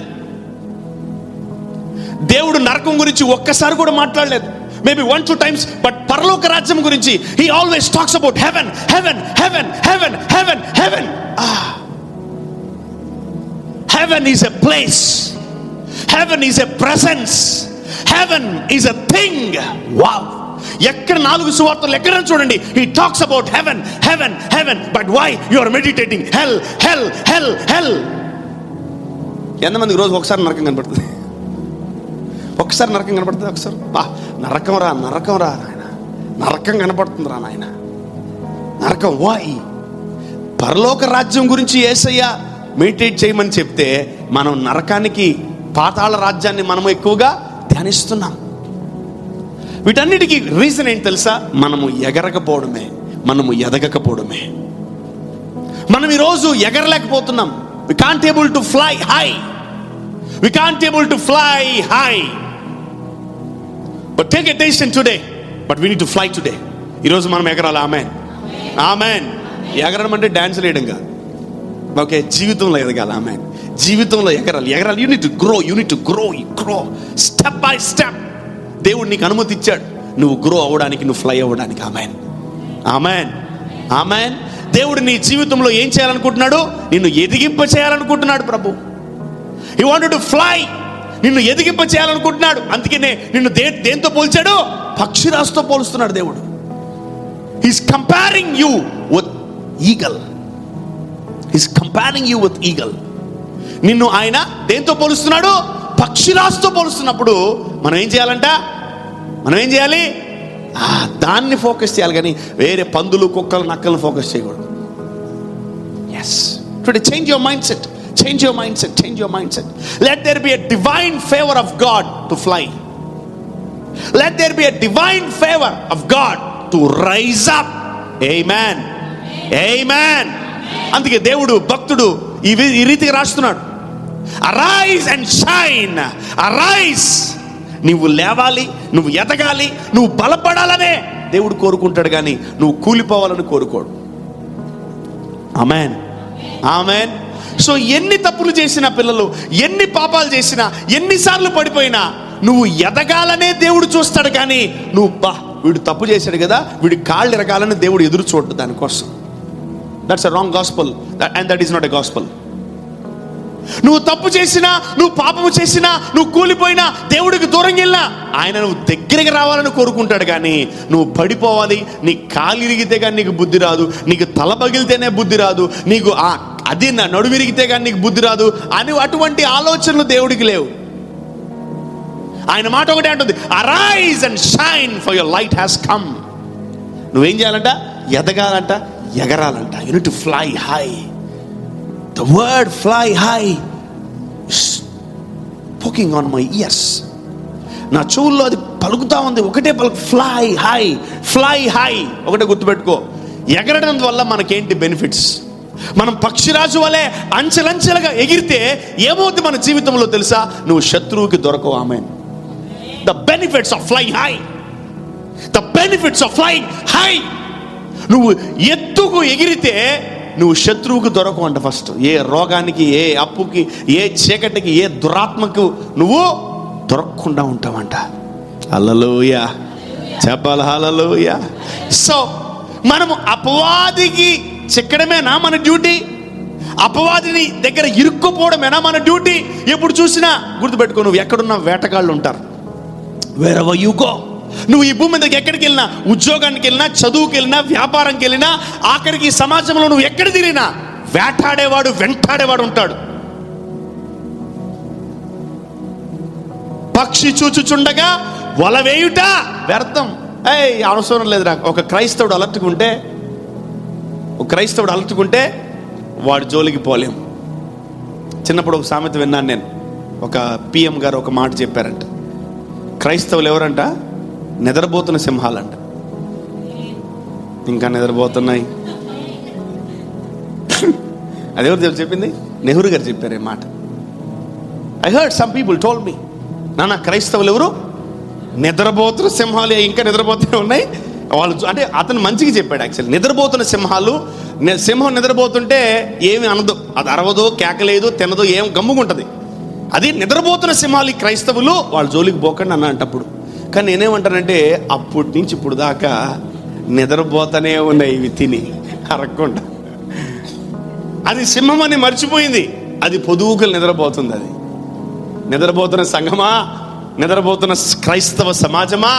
దేవుడు నరకం గురించి ఒక్కసారి కూడా మాట్లాడలేదు. maybe 1-2 times, but పరలోక రాజ్యం గురించి he always talks about heaven, heaven, heaven, heaven, heaven, heaven. Heaven is a place. Heaven is a presence. Heaven is a thing. Wow. ఎక్కడ 4 సువార్తలు ఎక్కడ చూడండి, he talks about heaven, heaven, heaven. But why you are meditating hell, hell, hell, hell? ఎంతమందికి రోజు ఒకసారి నరకం కనపడుతుంది? ఒకసారి నరకం కనపడుతుంది? ఒకసారి నరకం రా నాయన, నరకం కనపడుతుంది రా నాయన, నరకం. వై? పరలోక రాజ్యం గురించి యేసయ్య మెడిటేట్ చేయమని చెప్తే మనం నరకానికి, పాతాళ రాజ్యాన్ని మనము ఎక్కువగా ధ్యానిస్తున్నాం. వీటన్నిటికీ రీజన్ ఏంటి తెలుసా? మనము ఎగరకపోవడమే, మనము ఎదగకపోవడమే. మనం ఈరోజు ఎగరలేకపోతున్నాం. We can't able to fly high. We can't able to fly high. But take a decision today. But we need to fly today. ఈరోజు మనం ఎగరాలి. Amen, amen. ఎగరడం అంటే డాన్స్ వేయడం కాదు, ఓకే? జీవితంలో ఎదగాలి. ఆమెన్. జీవితంలో ఎగరాలి. You need to grow step by step. దేవుడు నీకు అనుమతి ఇచ్చాడు నువ్వు గ్రో అవ్వడానికి, నువ్వు ఫ్లై అవ్వడానికి. Amen, amen, amen. దేవుడు నీ జీవితంలో ఏం చేయాలనుకుంటున్నాడు? నిన్ను ఎదిగింప చేయాలనుకుంటున్నాడు ప్రభు. హి వాంటెడ్ టు ఫ్లై. నిన్ను ఎదిగింప చేయాలనుకుంటున్నాడు. అందుకనే నిన్ను దేంతో పోల్చాడు? పక్షిరాజుతో పోలుస్తున్నాడు దేవుడు. He's comparing you with eagle. He's comparing you with eagle. నిన్ను ఆయన దేంతో పోలుస్తున్నాడు? పక్షిరాజుతో పోలుస్తున్నప్పుడు మనం ఏం చేయాలంట? మనం ఏం చేయాలి? దాన్ని ఫోకస్ చేయాలి, కానీ వేరే పందులు, కుక్కలు, నక్కలను ఫోకస్ చేయకూడదు. Yes, today change your mindset. Change your mindset. Change your mindset. Let there be a divine favor of God to fly. Let there be a divine favor of God to rise up. Amen. Amen. అందుకే దేవుడు, భక్తుడు ఈ రీతిగా రాస్తున్నాడు, అరైజ్ అండ్ షైన్. అరైజ్. నువ్వు లేవాలి, నువ్వు ఎదగాలి, నువ్వు బలపడాలనే దేవుడు కోరుకుంటాడు, కానీ నువ్వు కూలిపోవాలని కోరుకోడు. Amen, amen. సో ఎన్ని తప్పులు చేసినా పిల్లలు, ఎన్ని పాపాలు చేసినా, ఎన్నిసార్లు పడిపోయినా, నువ్వు ఎదగాలనే దేవుడు చూస్తాడు, కానీ నువ్వు వీడు తప్పు చేశాడు కదా, వీడి కాళ్ళు ఎరగాలని దేవుడు ఎదురు చూడడు దానికోసం. That's a wrong gospel, and that is not a gospel. నువ్వు తప్పు చేసినా, నువ్వు పాపము చేసినా, నువ్వు కూలిపోయినా, దేవుడికి దూరంగా వెళ్ళినా, ఆయన నువ్వు దగ్గరికి రావాలని కోరుకుంటాడు, కానీ నువ్వు పడిపోవాలి, నీ కాలు ఇరిగితే కానీ నీకు బుద్ధి రాదు, నీకు తల పగిలితేనే బుద్ధి రాదు, నీకు అది నడుము విరిగితే కానీ నీకు బుద్ధి రాదు అని అటువంటి ఆలోచనలు దేవుడికి లేవు. ఆయన మాట ఒకటే అంటుంది, arise and shine for your light has come. నువ్వేం చేయాలంట? ఎదగాలంట, ఎగరాలంట. You need to fly high. The word fly high is poking on my ears. నా చెవుల్లో అది పలుకుతా ఉంది, ఒకటే పలుకు, ఫ్లై హై, ఫ్లై హై. ఒకటే గుర్తుపెట్టుకో, ఎగరడం వల్ల మనకేంటి బెనిఫిట్స్? మనం పక్షిరాజు వలె అంచెలంచెలుగా ఎగిరితే ఏమవుతుంది మన జీవితంలో తెలుసా? నువ్వు శత్రువుకి దొరకవు. Amen. The benefits of flying high, the benefits of flying high. నువ్వు ఎత్తుకు ఎగిరితే నువ్వు శత్రువుకు దొరకవు అంట. ఫస్ట్ ఏ రోగానికి, ఏ అప్పుకి, ఏ చీకటికి, ఏ దురాత్మకు నువ్వు దొరకకుండా ఉంటావంట. హల్లెలూయా చెప్పాలి, హల్లెలూయా. సో మనము అపవాదికి చిక్కడమేనా మన డ్యూటీ? అపవాదిని దగ్గర ఇరుక్కుపోవడమేనా మన డ్యూటీ? ఎప్పుడు చూసినా గుర్తుపెట్టుకో, నువ్వు ఎక్కడున్నా వేటగాళ్ళు ఉంటారు. వేరెవర్ యు గో, నువ్వు ఈ భూమి మీదకి ఎక్కడికి వెళ్ళినా, ఉద్యోగానికి వెళ్ళినా, చదువుకి వెళ్ళినా, వ్యాపారంకి వెళ్ళినా, ఆఖరికి సమాజంలో నువ్వు ఎక్కడ తిరిగినా వేటాడేవాడు, వెంటాడేవాడు ఉంటాడు. పక్షి చూచుచుండగా వల వేయుట వ్యర్థం. అవసరం లేదురా. ఒక క్రైస్తవుడు అలర్టుకుంటే వాడి జోలికి పోలేం. చిన్నప్పుడు ఒక సామెత విన్నాను నేను. ఒక పిఎం గారు ఒక మాట చెప్పారంట, క్రైస్తవులు ఎవరంట? నిద్రపోతున్న సింహాలంట. ఇంకా నిద్రపోతున్నాయి. అదెవరు చెప్పింది? నెహ్రూ గారు చెప్పారు ఈ మాట. I heard some people told me, నాన్న క్రైస్తవులు ఎవరు? నిద్రపోతున్న సింహాలు. ఇంకా నిద్రపోతూనే ఉన్నాయి వాళ్ళు. అంటే అతను మంచిగా చెప్పాడు యాక్చువల్లీ. నిద్రపోతున్న సింహాలు, సింహం నిద్రపోతుంటే ఏమి అనదు, అది అరవదో, కేకలేదు, తినదో, ఏం గమ్ముకుంటుంది. అది నిద్రపోతున్న సింహాలు. క్రైస్తవులు వాళ్ళ జోలికి పోకండి అన్న అంటప్పుడు కానీ నేనేమంటానంటే అప్పటి నుంచి ఇప్పుడు దాకా నిద్రపోతానే ఉన్నాయి ఇవి తిని అరగకుండా. అది సింహం అని మర్చిపోయింది, అది పొదుగుకలు నిద్రపోతుంది. అది నిద్రపోతున్న సంఘమా, నిద్రపోతున్న క్రైస్తవ సమాజమా,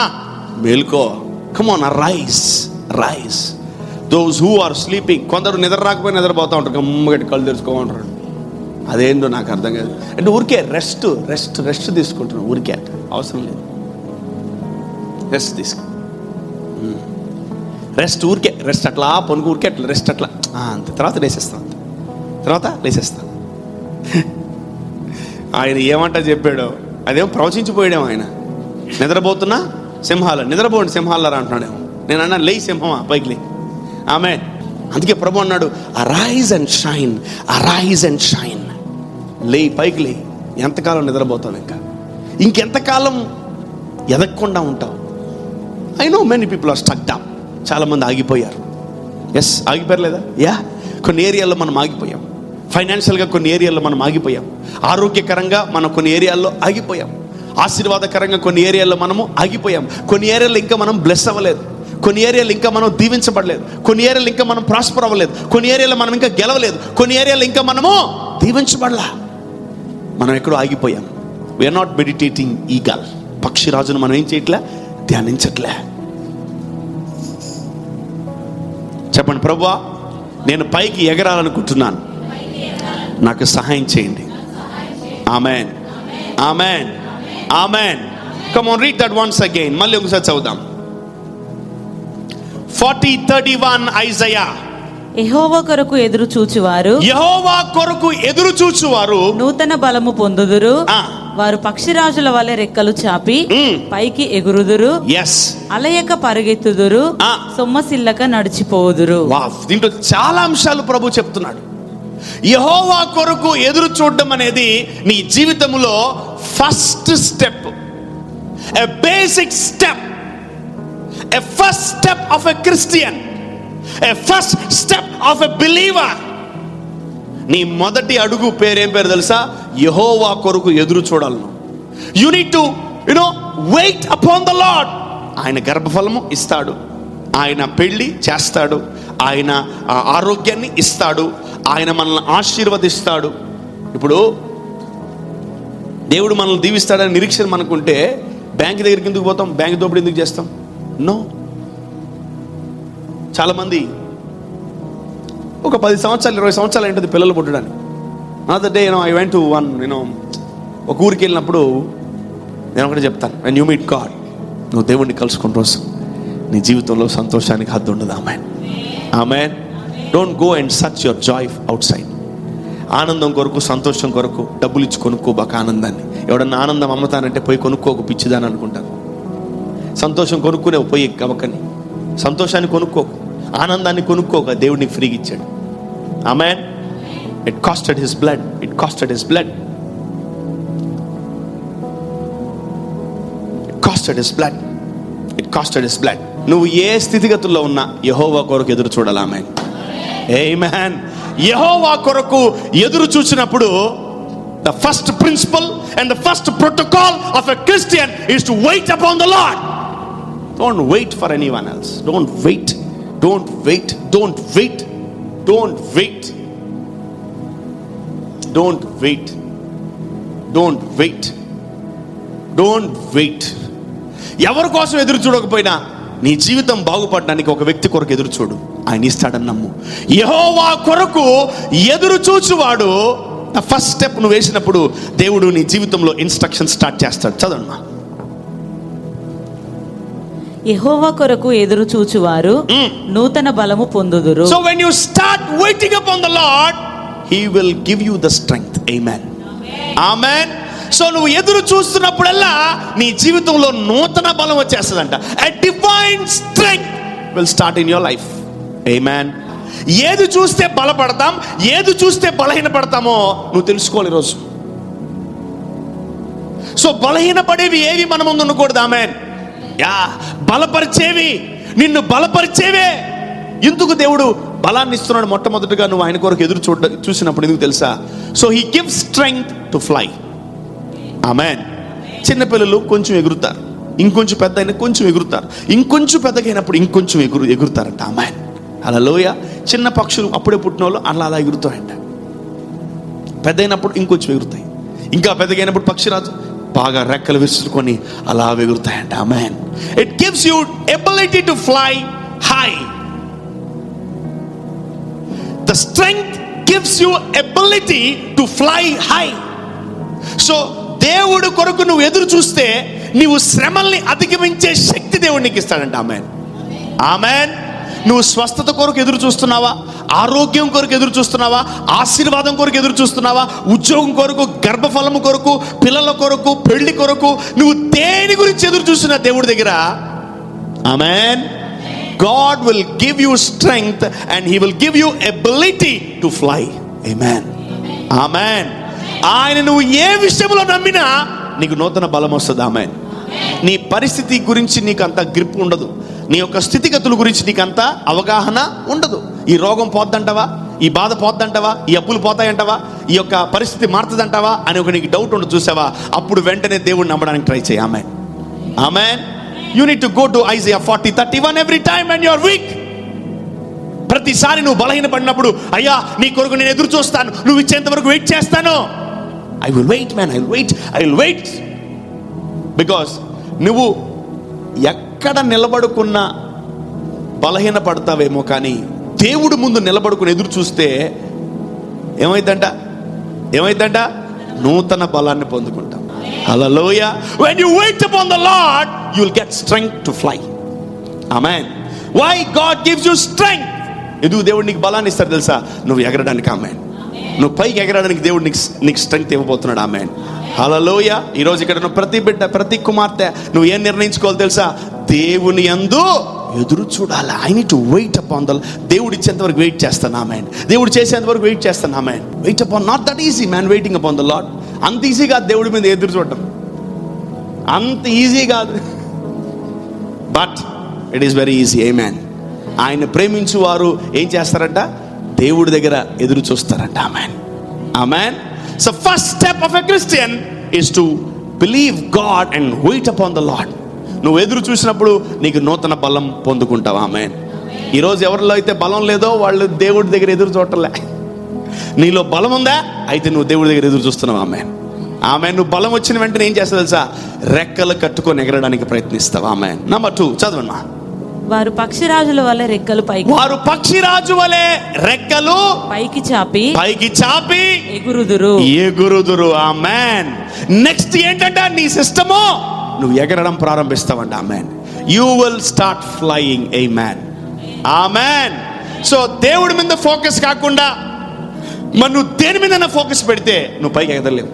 మేల్కో. Come on, rise rise. Those who are sleeping. కొందరు నిద్ర రాకపోయి నిద్రపోతూ ఉంటారు, గమ్మగట్టి కళ్ళు తెరుచుకోమంటారు. అదేంటో నాకు అర్థం కాదు. అంటే ఊరికే రెస్ట్ రెస్ట్ రెస్ట్ తీసుకుంటున్నాను, ఊరికే అవసరం లేదు. రెస్ట్ తీసుకో, రెస్ట్ ఊరికే రెస్ట్ అట్లా పనుకు ఊరికే అట్లా రెస్ట్ అట్లా అంతే. తర్వాత లేసేస్తాను, తర్వాత లేసేస్తాను. ఆయన ఏమంట చెప్పాడో అదేమో ప్రవచించిపోయాడేమో. ఆయన నిద్రపోతున్నా సింహాల, నిద్రపోండి సింహాలరా అంటున్నాడేమో. నేను అన్నా లేయి సింహమా, పైకి లే. ఆమె అందుకే ప్రభు అన్నాడు, arise and shine, arise and shine. లే, పైకి లే. ఎంతకాలం నిద్రపోతావు? ఇంకెంతకాలం ఎదగకుండా ఉంటావు? I know many people are stucked up. చాలామంది ఆగిపోయారు. ఎస్, ఆగిపోయారు లేదా? యా, కొన్ని ఏరియాల్లో మనం ఆగిపోయాం. ఫైనాన్షియల్గా కొన్ని ఏరియాల్లో మనం ఆగిపోయాం. ఆరోగ్యకరంగా మనం కొన్ని ఏరియాల్లో ఆగిపోయాం. ఆశీర్వాదకరంగా కొన్ని ఏరియాల్లో మనము ఆగిపోయాం. కొన్ని ఏరియాలో ఇంకా మనం బ్లెస్ అవ్వలేదు. కొన్ని ఏరియాలు ఇంకా మనం దీవించబడలేదు. కొన్ని ఏరియాలు ఇంకా మనం ప్రాస్పర్ అవ్వలేదు. కొన్ని ఏరియాలో మనం ఇంకా గెలవలేదు. కొన్ని ఏరియాలో ఇంకా మనము దీవించబడలా. మనం ఎక్కడో ఆగిపోయాం. We are not meditating eagle. పక్షిరాజును మనం ఏం చేయట్లే, ధ్యానించట్లే. చెప్పండి, ప్రభువా నేను పైకి ఎగరాలనుకుంటున్నాను, నాకు సహాయం చేయండి. Amen, amen, amen. Come on, read that once again. మళ్ళీ ఒకసారి చదువుదాం. 40:31 ఐజయా. యెహోవా కొరకు ఎదురు చూచువారు, యెహోవా కొరకు ఎదురు చూచువారు నూతన బలము పొందుదురు. వారు పక్షిరాజుల వలె రెక్కలు చాపి పైకి ఎగురుదురు. అలయక పరిగెత్తుదురు, సొమ్మసిల్లక నడిచిపోదురు. దీంట్లో చాలా అంశాలు ప్రభు చెప్తున్నాడు. యెహోవా కొరకు ఎదురు చూడడం అనేది నీ జీవితంలో first step, a basic step, a first step of a Christian, a first step of a believer. నీ మొదటి అడుగు పేరేం పేరు తెలుసా? యెహోవా కొరకు ఎదురు చూడాలి. You need to wait upon the Lord. ఆయన గర్భఫలము ఇస్తాడు, ఆయన పెళ్లి చేస్తాడు, ఆయన ఆరోగ్యాన్ని ఇస్తాడు, ఆయన మనల్ని ఆశీర్వదిస్తాడు. ఇప్పుడు దేవుడు మనల్ని దీవిస్తాడని నిరీక్షణ మనకుంటే బ్యాంక్ దగ్గరికి ఎందుకు పోతాం? బ్యాంక్ దోపిడీ ఎందుకు చేస్తాం? నో. చాలామంది ఒక 10 సంవత్సరాలు 20 సంవత్సరాలు ఏంటది పిల్లలు పుట్టడానికి. Another day I went to one ఒక ఊరికి వెళ్ళినప్పుడు నేను ఒకటి చెప్తాను, వెన్ యూ మీట్ గాడ్, నువ్వు దేవుడిని కలుసుకున్న రోజు నీ జీవితంలో సంతోషానికి హద్దు ఉండదు. Amen, amen. Don't go and search your Joy out side. ఆనందం కొరకు, సంతోషం కొరకు డబ్బులు ఇచ్చి కొనుక్కోబాక ఆనందాన్ని. ఎవడన్నా ఆనందం అమ్ముతానంటే పోయి కొనుక్కోకు, పిచ్చిదాని అనుకుంటాను. సంతోషం కొనుక్కునే పోయి కవకని. సంతోషాన్ని కొనుక్కోకు, ఆనందాన్ని కొనుక్కోక. దేవుడిని ఫ్రీగా ఇచ్చాడు. Amen. It costed his blood, it costed his blood, it costed his blood, it costed his blood. నువ్వు ఏ స్థితిగతుల్లో ఉన్నా యెహోవా కొరకు ఎదురు చూడాలి. ఆమెన్, ఆమేన్. యెహోవా కొరకు ఎదురు చూసినప్పుడు the first principle and the first protocol of a Christian is to wait upon the Lord. Don't wait for anyone else. Don't wait, don't wait, don't wait, don't wait, don't wait, don't wait, don't wait. ఎవరి కోసం ఎదురు చూడకపోయినా నీ జీవితం బాగుపడడానికి ఒక వ్యక్తి కొరకు ఎదురు చూడు, ఆయన ఇస్తాడని నమ్ము. యెహోవా కొరకు ఎదురు చూచువాడు, ఫస్ట్ స్టెప్ నువ్వు వేసినప్పుడు దేవుడు నీ జీవితంలో ఇన్స్ట్రక్షన్ స్టార్ట్ చేస్తాడు. చదవమ్మా. యెహోవా కొరకు ఎదురు చూచువారు నూతన బలము పొందుదురు. So when you start waiting upon the Lord, he will give you the strength. Amen, amen. So నువ్వు ఎదురు చూస్తున్నప్పుడల్లా నీ జీవితంలో నూతన బలం వచ్చేస్తుందంట. A divine strength will start in your life. Amen. ఏది చూస్తే బలపడతాం, ఏది చూస్తే బలహీనపడతామో నువ్వు తెలుసుకోవాలి ఈరోజు. సో బలహీనపడేవి ఏవి మన ముందు ఉండకూడదు. ఆమేన్. యా, బలపరిచేవి, నిన్ను బలపరిచేవే. ఎందుకు దేవుడు బలాన్ని ఇస్తున్నాడు? మొట్టమొదటిగా నువ్వు ఆయన కొరకు ఎదురు చూసినప్పుడు. ఎందుకు తెలుసా? So he gives strength to fly. Amen. చిన్నపిల్లలు కొంచెం ఎగురుతారు, ఇంకొంచెం పెద్ద అయినా కొంచెం ఎగురుతారు, ఇంకొంచెం పెద్దగా అయినప్పుడు ఇంకొంచెం ఎగురుతారంట. ఆమేన్. హల్లెలూయా. చిన్న పక్షులు అప్పుడే పుట్టిన వాళ్ళు అలా ఎగురుతాయంట. పెద్ద అయినప్పుడు ఇంకొంచెం ఎగురుతాయి, ఇంకా పెద్దగా అయినప్పుడు పక్షిరాజు బాగా రెక్కలు విరుచుకొని అలా ఎగురుతాయంట. Amen. It gives you ability to fly high. The strength gives you ability to fly high. So దేవుడు కొరకు నువ్వు ఎదురు చూస్తే నీవు శ్రమల్ని అధిగమించే శక్తి దేవుడు నీకు ఇస్తాడంట. ఆమేన్. ఆమేన్. నువ్వు స్వస్థత కొరకు ఎదురు చూస్తున్నావా, ఆరోగ్యం కొరకు ఎదురు చూస్తున్నావా, ఆశీర్వాదం కొరకు ఎదురు చూస్తున్నావా, ఉద్యోగం కొరకు, గర్భఫలము కొరకు, పిల్లల కొరకు, పెళ్లి కొరకు, నువ్వు దేని గురించి ఎదురు చూస్తున్నా దేవుడి దగ్గర, ఆమేన్, God will give you strength and he will give you ability to fly. Amen. Amen. ఆయన నువ్వు ఏ విషయంలో నమ్మినా నీకు నూతన బలం వస్తుంది. ఆమేన్. నీ పరిస్థితి గురించి నీకు అంత గ్రిప్ ఉండదు, నీ యొక్క స్థితిగతుల గురించి నీకు అంత అవగాహన ఉండదు. ఈ రోగం పోద్దంటావా, ఈ బాధ పోద్దంటావా, ఈ అప్పులు పోతాయంటావా, ఈ యొక్క పరిస్థితి మారుతుందంటావా అని ఒక నీకు డౌట్ ఉండదు. చూసావా, అప్పుడు వెంటనే దేవుడిని నమ్మడానికి ట్రై చేయి. ఆమేన్. ఆమేన్. You need to go to Isaiah 40:31 every time when you are weak. ప్రతిసారి నువ్వు బలహీనపడినప్పుడు, అయ్యా నీ కొరకు నేను ఎదురు చూస్తాను, నువ్వు ఇచ్చేంత వరకు వెయిట్ చేస్తాను. I will wait man, I will wait. Because నువ్వు ఎక్కడ నిలబడుకున్నా బలహీన పడతావేమో, కానీ దేవుడు ముందు నిలబడుకుని ఎదురు చూస్తే ఏమైందంట నూతన బలాన్ని పొందుకుంటాం. Hallelujah. When you wait upon the Lord, you will get strength to fly. Amen. Why God gives you strength? ఎందుకు దేవుడు నీకు బలాన్ని ఇస్తాడు తెలుసా? నువ్వు ఎగరడానికి. ఆమేన్. నువ్వు పైకి ఎగరడానికి దేవుడు నీకు స్ట్రెంగ్త్ ఇవ్వబోతున్నాడు. ఆమేన్. హల్లెలూయా. ఈరోజు ఇక్కడ ఉన్న ప్రతి బిడ్డ, ప్రతి కుమార్తె నువ్వు ఏం నిర్ణయించుకోవాలి తెలుసా? దేవుని యందు ఎదురు చూడాలి. I need to wait upon the, దేవుడు ఇచ్చేంత వరకు వెయిట్ చేస్తాను. ఆమేన్. దేవుడు చేసేంత వరకు వెయిట్ చేస్తాను. Amen. Wait upon, not that easy man, waiting upon the Lord. అంత ఈజీ కాదు దేవుడి మీద ఎదురు చూడటం, అంత ఈజీ కాదు. But it is very easy. Amen. ఆయన ప్రేమించు వారు ఏం చేస్తారంట? దేవుడి దగ్గర ఎదురు చూస్తారంట. Amen. Amen. So first step of a Christian is to believe God and wait upon the Lord. నువ్వు ఎదురు చూసినప్పుడు నీకు నూతన బలం పొందుకుంటావు. ఆమేన్. ఈరోజు ఎవరిలో అయితే బలం లేదో వాళ్ళు దేవుడి దగ్గర ఎదురు చూడటంలే. నీలో బలం ఉందా? అయితే నువ్వు దేవుడి దగ్గర ఎదురు చూస్తున్నావు. ఆమేన్. ఆమేన్. నువ్వు బలం వచ్చిన వెంటనే ఏం చేస్తావు తెలుసా? రెక్కలు కట్టుకొని ఎగరడానికి ప్రయత్నిస్తావు. ఆమేన్. నంబర్ 2 చదవమ్మా. వారు పక్షిరాజుల వలె రెక్కలు పైకి, వారు పక్షిరాజు వలె రెక్కలు పైకి చాపి ఎగురుదురు. ఆమేన్. నెక్స్ట్ ఏంటంటే నీ సిస్టము నువ్వు ఎగరడం ప్రారంభిస్తావంట. Amen. You will start flying. Amen. Amen. So దేవుడి మీద ఫోకస్ కాకుండా మరి నువ్వు దేని మీద ఫోకస్ పెడితే నువ్వు పైకి ఎగదలేవు.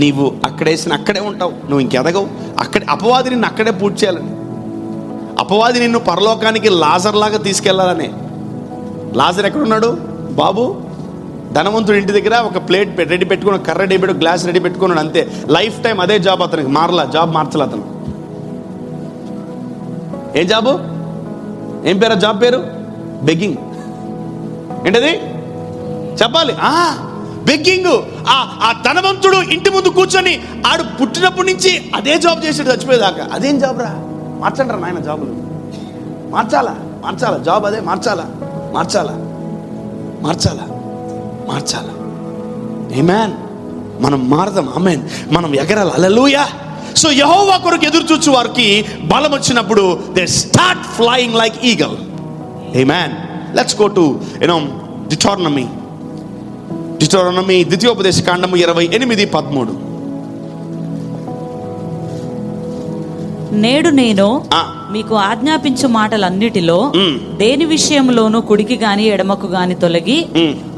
నీవు అక్కడేసిన అక్కడే ఉంటావు, నువ్వు ఇంకెదగవు. అక్కడే అపవాది నిన్ను అక్కడే పూర్తి చేయాలని, అపవాది నిన్ను పరలోకానికి లాజర్ లాగా తీసుకెళ్లాలని. లాజర్ ఎక్కడున్నాడు బాబు? ధనవంతుడి ఇంటి దగ్గర ఒక ప్లేట్ రెడీ పెట్టుకుని, కర్ర రెడీ పెట్టుకుని, గ్లాస్ రెడీ పెట్టుకున్నాడు. అంతే, లైఫ్ టైం అదే జాబ్. అతనికి జాబ్ మార్చలే అతను. ఏం జాబు? ఏం పేరు జాబ్ పేరు? బెగ్గింగ్. ఏంటది చెప్పాలి? బెగ్గింగ్. ఆ ధనవంతుడు ఇంటి ముందు కూర్చొని ఆడు పుట్టినప్పటి నుంచి అదే జాబ్ చేసాడు చచ్చిపోయేదాకా. అదేం జాబ్ రా? మార్చండి రా నాయన జాబులు. మార్చాలా జాబ్ అదే. మార్చాలా. ఆమేన్. మనం మారదాం. ఆమేన్. మనం ఎగరాలి. హల్లెలూయా. సో యెహోవా కొరకు ఎదురు చూచు వారికి బలం వచ్చినప్పుడు they start flying like eagle. Amen. Let's go to Deuteronomy ద్వితీయోపదేశ కాండము 28:13. నేడు నేను మీకు ఆజ్ఞాపించు మాటలన్నిటిలో దేని విషయంలోనూ కుడికి గాని ఎడమకు గాని తొలగి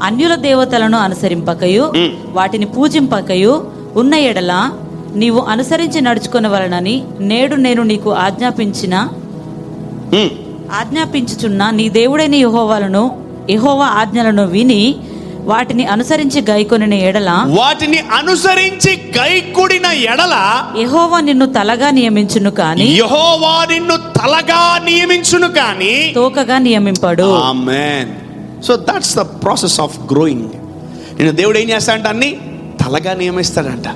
అన్యుల దేవతలను అనుసరింపకయు వాటిని పూజింపకయు ఉన్న ఎడల నీవు అనుసరించి నడుచుకొనవలెనని నేడు నేను నీకు ఆజ్ఞాపించుచున్న నీ దేవుడైన యెహోవా ఆజ్ఞలను విని వాటిని అనుసరించి గైకొనిన ఎడల యెహోవా నిన్ను తలగా నియమించును కాని తోకగా నియమింపడు. Amen. So that's the process of growing. నేను దేవుడు ఏం చేస్తా అంటే అన్ని తలగా నియమిస్తాడంట.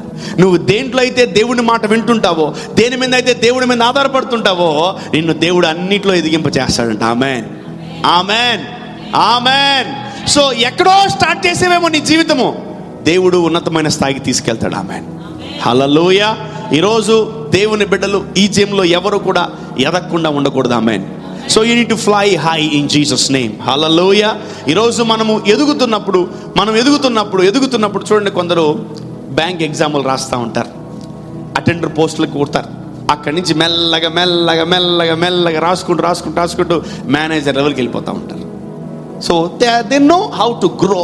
నువ్వు దేంట్లో అయితే దేవుని మాట వింటుంటావో, దేని మీద అయితే దేవుడి మీద ఆధారపడుతుంటావో, నిన్ను దేవుడు అన్నిట్లో ఎదిగింప చేస్తాడంట. Amen, amen, amen. సో ఎక్కడో స్టార్ట్ చేసేవేమో నీ జీవితము, దేవుడు ఉన్నతమైన స్థాయికి తీసుకెళ్తాడు. Amen, hallelujah. ఈరోజు దేవుని బిడ్డలు ఈ జీవితంలో ఎవరు కూడా ఎదగకుండా ఉండకూడదు. Amen. So you need to fly high in Jesus name. Hallelujah. ఈరోజు మనము ఎదుగుతున్నప్పుడు చూడండి, కొందరు బ్యాంక్ ఎగ్జాములు రాస్తూ ఉంటారు, అటెండర్ పోస్టులకు కూడతారు. అక్కడి నుంచి మెల్లగా రాసుకుంటూ మేనేజర్ లెవెల్కి వెళ్ళిపోతూ ఉంటారు. So they know how to grow.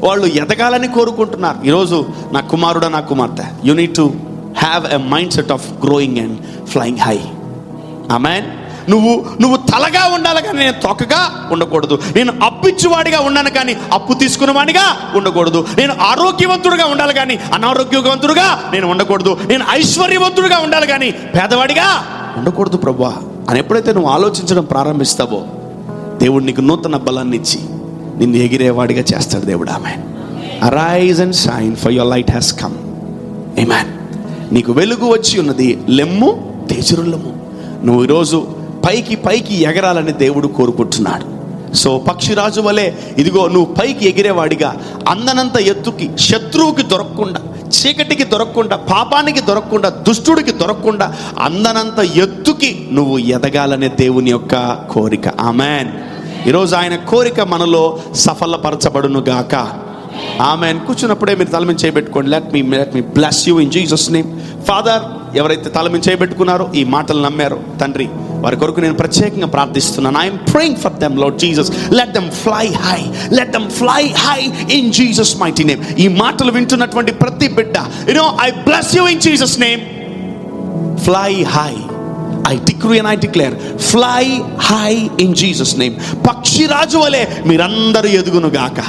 వాళ్ళు ఎదగాలని కోరుకుంటున్నారు. ఈరోజు నా కుమారుడా, నా కుమార్తె, you need to have a mind set of growing and flying high. Amen. నువ్వు తలగా ఉండాలి కానీ నేను తొక్కగా ఉండకూడదు. నేను అప్పిచ్చువాడిగా ఉన్నాను కానీ అప్పు తీసుకున్నవాడిగా ఉండకూడదు. నేను ఆరోగ్యవంతుడుగా ఉండాలి కానీ అనారోగ్యవంతుడుగా నేను ఉండకూడదు. నేను ఐశ్వర్యవంతుడుగా ఉండాలి కానీ పేదవాడిగా ఉండకూడదు ప్రభువా అని ఎప్పుడైతే నువ్వు ఆలోచించడం ప్రారంభిస్తావో, దేవుడు నీకు నూతన బలాన్ని ఇచ్చి నిన్ను ఎగిరేవాడిగా చేస్తాడు దేవుడు. Amen. Arise and shine for your light has come. Amen. నీకు వెలుగు వచ్చి ఉన్నది, లెమ్ము తేజరులము. నువ్వు ఈరోజు పైకి ఎగరాలని దేవుడు కోరుకుంటున్నాడు. సో పక్షిరాజు వలె ఇదిగో నువ్వు పైకి ఎగిరేవాడిగా, అందనంత ఎత్తుకి, శత్రువుకి దొరకకుండా, చీకటికి దొరకకుండా, పాపానికి దొరకకుండా, దుష్టుడికి దొరకకుండా అందనంత ఎత్తుకి నువ్వు ఎదగాలనే దేవుని యొక్క కోరిక. ఆమెన్. ఈరోజు ఆయన కోరిక మనలో సఫలపరచబడును గాక. ఆమెన్. కూర్చున్నప్పుడే మీరు తల మీద చేయబెట్టుకోండి. Let me bless you in Jesus name. Father, ఎవరైతే తల మీద చేయబెట్టుకున్నారో, ఈ మాటలు నమ్మారో తండ్రి, వారి కొరకు నేను ప్రత్యేకంగా ప్రార్థిస్తున్నాను. I'm praying for them lord Jesus. Let them fly high, let them fly high in Jesus mighty name. ఈ మాటలు వింటున్నటువంటి ప్రతి బిడ్డ, I bless you in Jesus name. Fly high. I decree and I declare, fly high in Jesus name. పక్షిరాజు వలె మీరందరూ ఎదుగును గాక.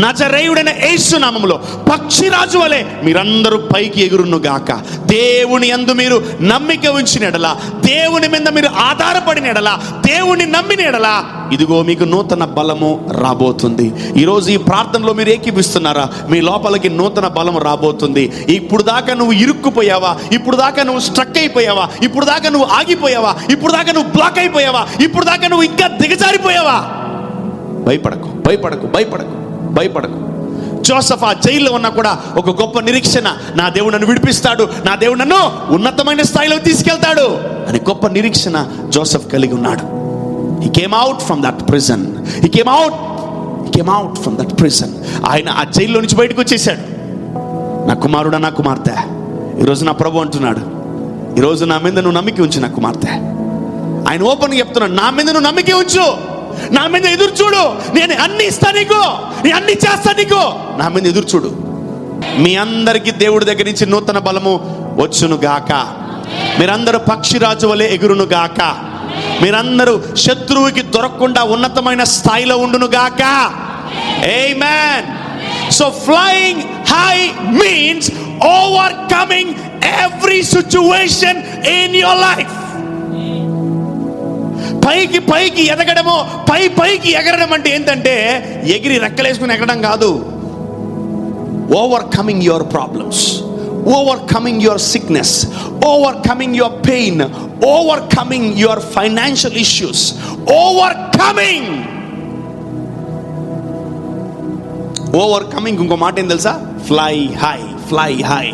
నజరేయుడైన యేసు నామములో పక్షిరాజు వలె మీరందరూ పైకి ఎగురును గాక. దేవుని యందు మీరు నమ్మిక ఉంచిన ఎడల, దేవుని మీద మీరు ఆధారపడిన ఎడల, దేవుని నమ్మిన ఎడల, ఇదిగో మీకు నూతన బలము రాబోతుంది. ఈరోజు ఈ ప్రార్థనలో మీరు ఏకీపిస్తున్నారా? మీ లోపలికి నూతన బలము రాబోతుంది. ఇప్పుడు దాకా నువ్వు ఇరుక్కుపోయావా? ఇప్పుడు దాకా నువ్వు స్ట్రక్ అయిపోయావా? ఇప్పుడు దాకా నువ్వు ఆగిపోయావా? ఇప్పుడు దాకా నువ్వు బ్లాక్ అయిపోయావా? ఇప్పుడు దాకా నువ్వు ఇంకా దిగజారిపోయావా? భయపడకు. జోసెఫ్ ఆ జైల్లో ఉన్నా కూడా ఒక గొప్ప నిరీక్షణ, నా దేవుడు నన్ను విడిపిస్తాడు, నా దేవుడు నన్ను ఉన్నతమైన స్థాయిలో తీసుకెళ్తాడు అని గొప్ప నిరీక్షణ జోసెఫ్ కలిగి ఉన్నాడు. He came out from that prison. He came out from that prison. ఆయన ఆ జైల్లో నుంచి బయటకు వచ్చేసాడు. నా కుమారుడా, నా కుమార్తె, ఈరోజు నా ప్రభు అంటున్నాడు, ఈరోజు నా మీద నువ్వు నమ్మిక ఉంచు నా కుమార్తె. ఆయన ఓపెన్గా చెప్తున్నాడు, నా మీద నువ్వు నమ్మిక ఉంచు, నా మీద ఎదురు చూడు, నేను అన్ని ఇస్తా నీకు, నేను అన్ని చేస్తా నీకు, నా మీద ఎదురు చూడు. మీ అందరికీ దేవుడి దగ్గర నుంచి నూతన బలము వచ్చును గాక. మీరందరూ పక్షిరాజు వలె ఎగురును గాక. మీరందరూ శత్రువుకి దొరకకుండా ఉన్నతమైన స్థాయిలో ఉండును గాక. Amen. So flying high means overcoming every situation in your life. పైకి ఎదగడము, పైకి ఎగరడం అంటే ఏంటంటే ఎగిరి రెక్కలేసుకుని ఎగరడం కాదు. Overcoming your problems, overcoming your sickness, overcoming your pain, overcoming your financial issues, overcoming ఇంకో మాట ఏం తెలుసా? Fly high.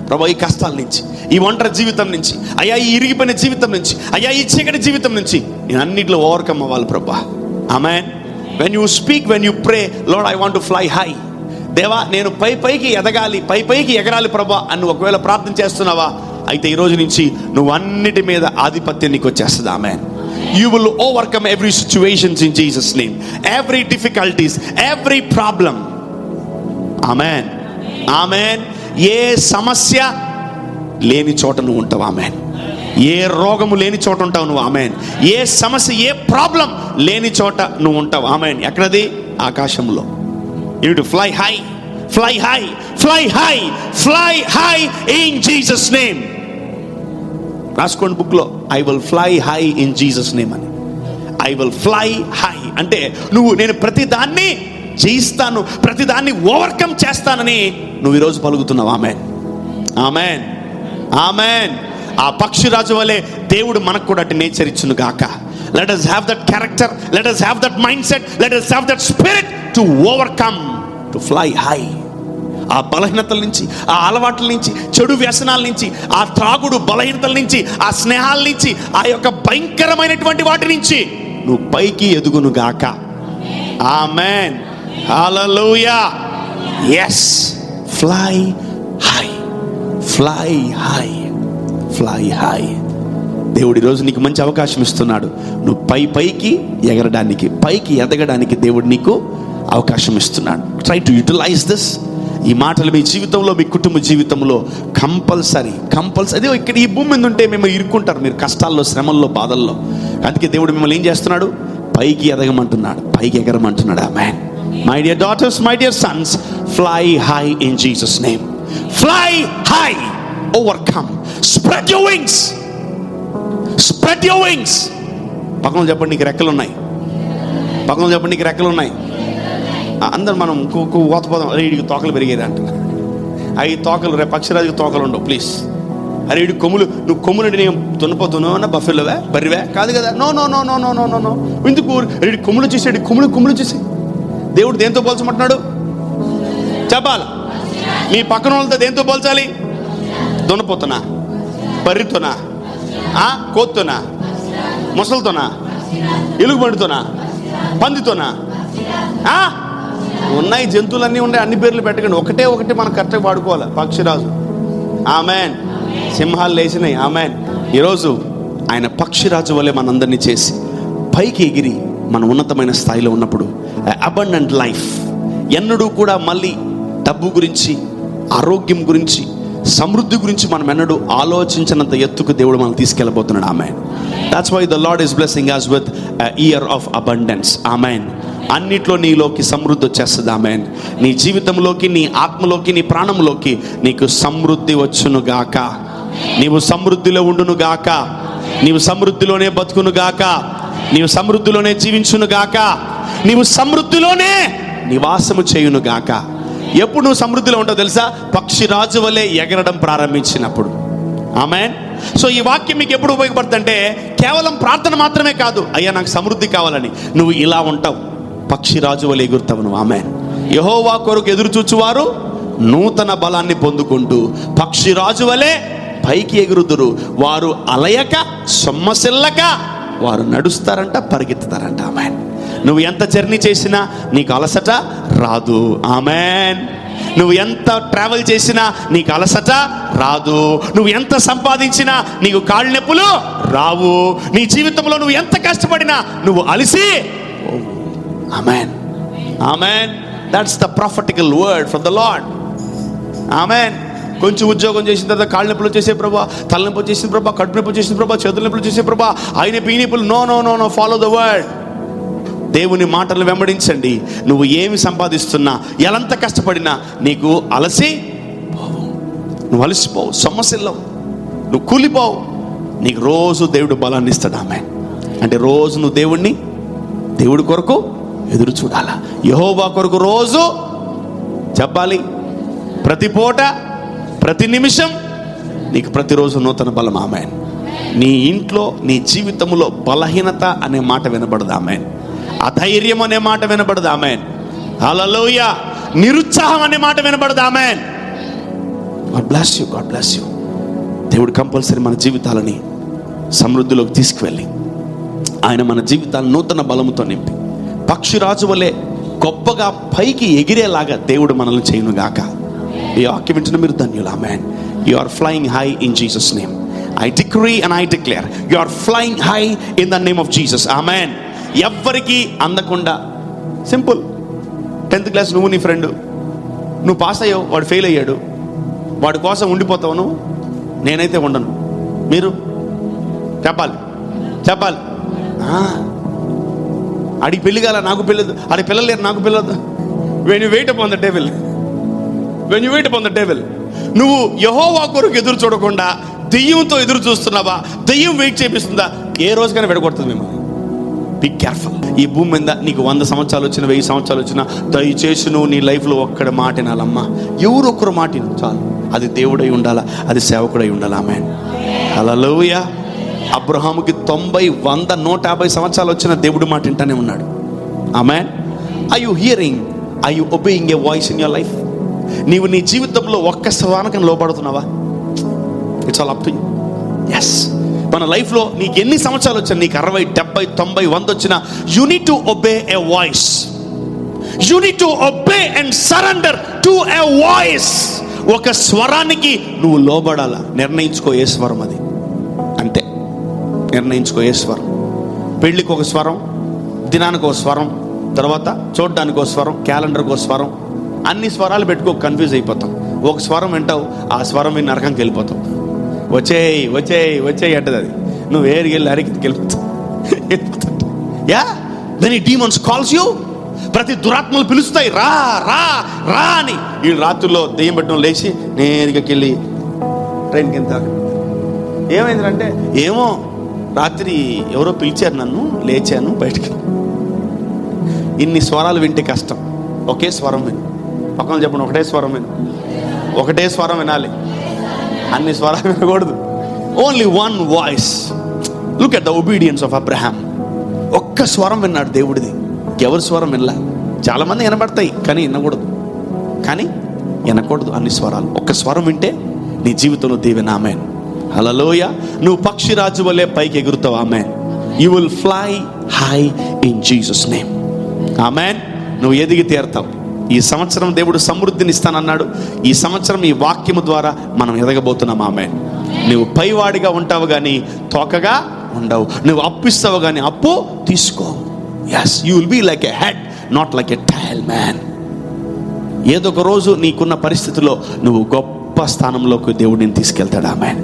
ప్రభు, ఈ కష్టాల నుంచి, ఈ ఒంటరి జీవితం నుంచి, అయ్యా ఈ ఇరిగిపోయిన జీవితం నుంచి, అయ్యా ఈ చీకటి జీవితం నుంచి నేను అన్నిట్లో ఓవర్కమ్ అవ్వాలి ప్రభు. ఆమేన్. when you speak, when you pray, Lord, I want to fly high. దేవా, నేను పైకి ఎదగాలి, పైకి ఎగరాలి ప్రభా అని ఒకవేళ ప్రార్థన చేస్తున్నావా, అయితే ఈ రోజు నుంచి నువ్వు అన్నిటి మీద ఆధిపత్యం నీకు వచ్చేస్తుంది. ఆమేన్. You will overcome every situations in Jesus name, every difficulties, every problem. ఆమేన్. ఆమేన్. ఏ సమస్య లేని చోట నువ్వు ఉంటావు. ఆమేన్. ఏ రోగము లేని చోట ఉంటావు నువ్వు. ఆమేన్. ఏ సమస్య, ఏ ప్రాబ్లం లేని చోట నువ్వు ఉంటావు. ఆమేన్. ఎక్కడది? ఆకాశంలో. You need to fly high in Jesus name. రాసుకోండి బుక్లో, I will fly high in Jesus name అని. I will fly high అంటే నేను ప్రతి దాన్ని జయిస్తాను, ప్రతిదాన్ని ఓవర్కమ్ చేస్తానని నువ్వు ఈరోజు పలుకుతున్నావు. Amen, amen, amen. ఆ పక్షిరాజు వలె దేవుడు మనకు కూడా అటు నేచర్ ఇచ్చును గాక. Let us have that character, let us have that mindset, let us have that spirit to overcome, to fly high. ఆ బలహీనతల నుంచి, ఆ అలవాట్ల నుంచి, చెడు వ్యసనాల నుంచి, ఆ త్రాగుడు బలహీనతల నుంచి, ఆ స్నేహాల నుంచి, ఆ యొక్క భయంకరమైనటువంటి వాటి నుంచి నువ్వు పైకి ఎదుగును గాక. ఆమేన్, హల్లెలూయా. yes, fly high, fly high, fly high. దేవుడు ఈరోజు నీకు మంచి అవకాశం ఇస్తున్నాడు. నువ్వు పైకి ఎగరడానికి, పైకి ఎదగడానికి దేవుడు నీకు అవకాశం ఇస్తున్నాడు. Try to utilise this. ఈ మాటలు మీ జీవితంలో, మీ కుటుంబ జీవితంలో కంపల్సరీ. అదే ఇక్కడ ఈ భూమి మీద ఉంటే మేము ఇరుక్కుంటారు, మీరు కష్టాల్లో, శ్రమల్లో, బాధల్లో. అందుకే దేవుడు మిమ్మల్ని ఏం చేస్తున్నాడు? పైకి ఎదగమంటున్నాడు, పైకి ఎగరమంటున్నాడు. Amen. My dear daughters, my dear sons, fly high in Jesus name. Fly high, overcome, spread your wings, spread your wings. పక్కన చెప్పండి నీకు రెక్కలు ఉన్నాయి. పక్కన చెప్పండి నీకు రెక్కలు ఉన్నాయి. అందరు మనం ఓతపోదాం, అరే వీడికి తోకలు పెరిగేది అంటున్నారు. అవి తోకలు, రేపు పక్షిరాజుకి తోకలు ఉండవు ప్లీజ్. అరే వీడి కొమ్ములు, నువ్వు కొమ్ములు అంటే నేను దున్నపోతున్నావు, బఫెలోవే, బర్రివే కాదు కదా. No no no no no no no no. ఎందుకు వీడి కొమ్ములు చూసాడు, కొమ్ములు చూసి దేవుడు దేంతో పోల్చమంటున్నాడు చెప్పాలి. మీ పక్కన వాళ్ళతో దేంతో పోల్చాలి? దున్నపోతున్నా, బర్రితోనా, కోత్తోనా, ముసలితోనా, ఎలుగుబండితోనా, పందితోనా? ఉన్నాయి, జంతువులన్నీ ఉన్నాయి, అన్ని పేర్లు పెట్టకండి. ఒకటి మనం కరెక్ట్గా వాడుకోవాలి. పక్షిరాజు, ఆమెన్. సింహాలు లేచినాయి, ఆమెన్. ఈరోజు ఆయన పక్షిరాజు వలె మనందరినీ చేసి పైకి ఎగిరి మన ఉన్నతమైన స్థాయిలో ఉన్నప్పుడు అబండెంట్ లైఫ్, ఎన్నడూ కూడా మళ్ళీ డబ్బు గురించి, ఆరోగ్యం గురించి, సమృద్ధి గురించి మనం ఎన్నడూ ఆలోచించినంత ఎత్తుకు దేవుడు మనం తీసుకెళ్ళబోతున్నాడు. Amen. That's why the Lord is blessing us with a year of abundance. Amen. అన్నిట్లో నీలోకి సమృద్ధి వచ్చేస్తుంది. ఆమెన్. నీ జీవితంలోకి, నీ ఆత్మలోకి, నీ ప్రాణంలోకి నీకు సమృద్ధి వచ్చును గాక. నీవు సమృద్ధిలో ఉండును గాక. నీవు సమృద్ధిలోనే బతుకును గాక. నీవు సమృద్ధిలోనే జీవించును గాక. నీవు సమృద్ధిలోనే నివాసము చేయును గాక. ఎప్పుడు నువ్వు సమృద్ధిలో ఉంటావు తెలుసా? పక్షిరాజు వలె ఎగరడం ప్రారంభించినప్పుడు. ఆమెన్. సో ఈ వాక్యం మీకు ఎప్పుడు ఉపయోగపడుతుందంటే, కేవలం ప్రార్థన మాత్రమే కాదు, అయ్యా నాకు సమృద్ధి కావాలని. నువ్వు ఇలా ఉంటావు, పక్షిరాజు వలె ఎగురుతావు నువ్వు. ఆమెన్. యెహోవా కొరకు ఎదురు చూచువారు నూతన బలాన్ని పొందుకుంటూ పక్షిరాజు వలె పైకి ఎగురుదురు. వారు అలయక, సొమ్మసిల్లక వారు నడుస్తారంట, పరిగెత్తుతారంట. ఆమెన్. నువ్వు ఎంత జర్నీ చేసినా నీకు అలసట రాదు. ఆమెన్. నువ్వు ఎంత ట్రావెల్ చేసినా నీకు అలసట రాదు. నువ్వు ఎంత సంపాదించినా నీకు కాళ్ళు నొప్పులు రావు. నీ జీవితంలో నువ్వు ఎంత కష్టపడినా నువ్వు అలసి. Amen, amen. That's the prophetical word from the lord. Amen. కొంచెం ఉద్యోగం చేసిన తర్వాత కాళ్ళ నొప్పులు వచ్చేసే ప్రభా, తలనొప్పి వచ్చేసిన ప్రభా, కడుపు నొప్పి వచ్చేసిన ప్రభా, చేతుల నొప్పులు వచ్చేసే ప్రభా, ఆయన పీ నొప్పులు. No no no no. Follow the word. దేవుని మాటలు వెంబడించండి. నువ్వు ఏమి సంపాదిస్తున్నా, ఎలంత కష్టపడినా నీకు అలసి పోవు. నువ్వు అలసిపోవు, సొమ్మసిల్లవు, నువ్వు కూలిపోవు. నీకు రోజు దేవుడు బలాన్ని ఇస్తాడు. ఆమె. అంటే రోజు నువ్వు దేవుడి కొరకు ఎదురు చూడాలా. యెహోవా కొరకు రోజు చెప్పాలి. ప్రతి పూట, ప్రతి నిమిషం నీకు ప్రతిరోజు నూతన బలం. ఆమెన్. నీ ఇంట్లో, నీ జీవితంలో బలహీనత అనే మాట వినబడదు. ఆమెన్. అధైర్యం అనే మాట వినబడదు. ఆమెన్. హల్లెలూయా. నిరుత్సాహం అనే మాట వినబడదు. Amen. God bless you, God bless you. దేవుడు కంపల్సరీ మన జీవితాలని సమృద్ధిలోకి తీసుకువెళ్ళి ఆయన మన జీవితాలను నూతన బలముతో నింపి పక్షిరాజు వలె గొప్పగా పైకి ఎగిరేలాగా దేవుడు మనల్ని చేయునుగాక. ఈ వాక్యం వింటున్న మీరు ధన్యులు. Amen. You are flying high in Jesus name. I decree and I declare you are flying high in the name of Jesus. Amen. ఎవ్వరికి అందకుండా, సింపుల్. 10th క్లాస్ నువ్వు, నీ ఫ్రెండ్, నువ్వు పాస్ అయ్యావు, వాడు ఫెయిల్ అయ్యాడు, వాడి కోసం ఉండిపోతావు నువ్వు. నేనైతే ఉండను. మీరు చెప్పాలి. ఆడికి పెళ్లి కాల, నాకు పెళ్ళదు, ఆడికి పిల్లలు లేరు, నాకు పిల్లదు. when you wait upon the devil, నువ్వు యెహోవా కొరకు ఎదురు చూడకుండా దెయ్యంతో ఎదురు చూస్తున్నావా? దెయ్యం వెయిట్ చేపిస్తుందా? ఏ రోజుకైనా విడగొడుతుంది మిమ్మల్ని. Be careful. ఈ భూమి మీద నీకు 100 సంవత్సరాలు వచ్చిన, 1000 సంవత్సరాలు వచ్చినా, దయచేసి నువ్వు నీ లైఫ్లో ఒక్కడ మాట వినాలమ్మా. ఎవరు ఒక్కరు మాట విను చాలు. అది దేవుడై ఉండాలా, అది సేవకుడై ఉండాలా. ఆమేన్. హల్లెలూయా. అబ్రహాముకి 90, 100, 150 సంవత్సరాలు వచ్చిన దేవుడు మాట వింటానే ఉన్నాడు. Amen. Are you hearing? Are you obeying a voice in your life? నీవు నీ జీవితంలో ఒక్క స్వరానికి లోబడుతున్నావా? It's all up to you. Yes. మన లైఫ్లో నీకు ఎన్ని సంవత్సరాలు వచ్చినా, నీకు 60, 70, 90, 100 వచ్చినా, you need to obey A voice. You need to obey and surrender to A voice. ఒక స్వరానికి నువ్వు లోబడాలా. నిర్ణయించుకో ఏ స్వరం అది. అంతే, నిర్ణయించుకో ఏ స్వరం. పెళ్ళికి ఒక స్వరం, దినానికి ఒక స్వరం, తర్వాత చూడడానికి ఒక స్వరం, క్యాలెండర్కి ఒక స్వరం. అన్ని స్వరాలు పెట్టుకో, కన్ఫ్యూజ్ అయిపోతాం. ఒక స్వరం వింటావు, ఆ స్వరం విని నరకంకి వెళ్ళిపోతావు. వచ్చేయి వచ్చేయి వచ్చేయి అంటది అది. నువ్వు ఏరికి వెళ్ళి అరికికి వెళ్ళిపోతావు. యా, దెన్ ఈ డీమన్స్ కాల్స్ యూ. ప్రతి దురాత్మలు పిలుస్తాయి, రా రా రా అని. ఈ రాత్రుల్లో దెయ్యం పెట్టడం లేచి నేరుగా వెళ్ళి ట్రైన్ కింద ఏమైందంటే, ఏమో రాత్రి ఎవరో పిలిచారు, నన్ను లేచాను బయటికి. ఇన్ని స్వరాలు వింటే కష్టం. ఒకే స్వరం విను. పక్కన చెప్పండి, ఒకటే స్వరం విను. ఒకటే స్వరం వినాలి, అన్ని స్వరాలు వినకూడదు. Only one voice. Look at the obedience of Abraham. ఒక్క స్వరం విన్నాడు దేవుడిది. ఎవరి స్వరం వినలా. చాలామంది వినబడతాయి కానీ వినకూడదు అన్ని స్వరాలు. ఒక్క స్వరం వింటే నీ జీవితంలో దీవెన. ఆమేన్. హల్లెలూయా. నువ్వు పక్షిరాజు వలె పైకి ఎగురుతావు. Amen. You will fly high in Jesus name. Amen. నువ్వు ఎదిగి తీరుతావు. ఈ సంవత్సరం దేవుడు సమృద్ధిని ఇస్తానన్నాడు. ఈ సంవత్సరం ఈ వాక్యము ద్వారా మనం ఎదగబోతున్నాం. ఆమేన్. నువ్వు పైవాడిగా ఉంటావు కానీ తోకగా ఉండవు. నువ్వు అప్పిస్తావు కానీ అప్పు తీసుకో. Yes, you will be like a head, not like a tail man. ఏదో ఒక రోజు నీకున్న పరిస్థితిలో నువ్వు గొప్ప స్థానంలోకి దేవుడిని తీసుకెళ్తాడు. ఆమేన్.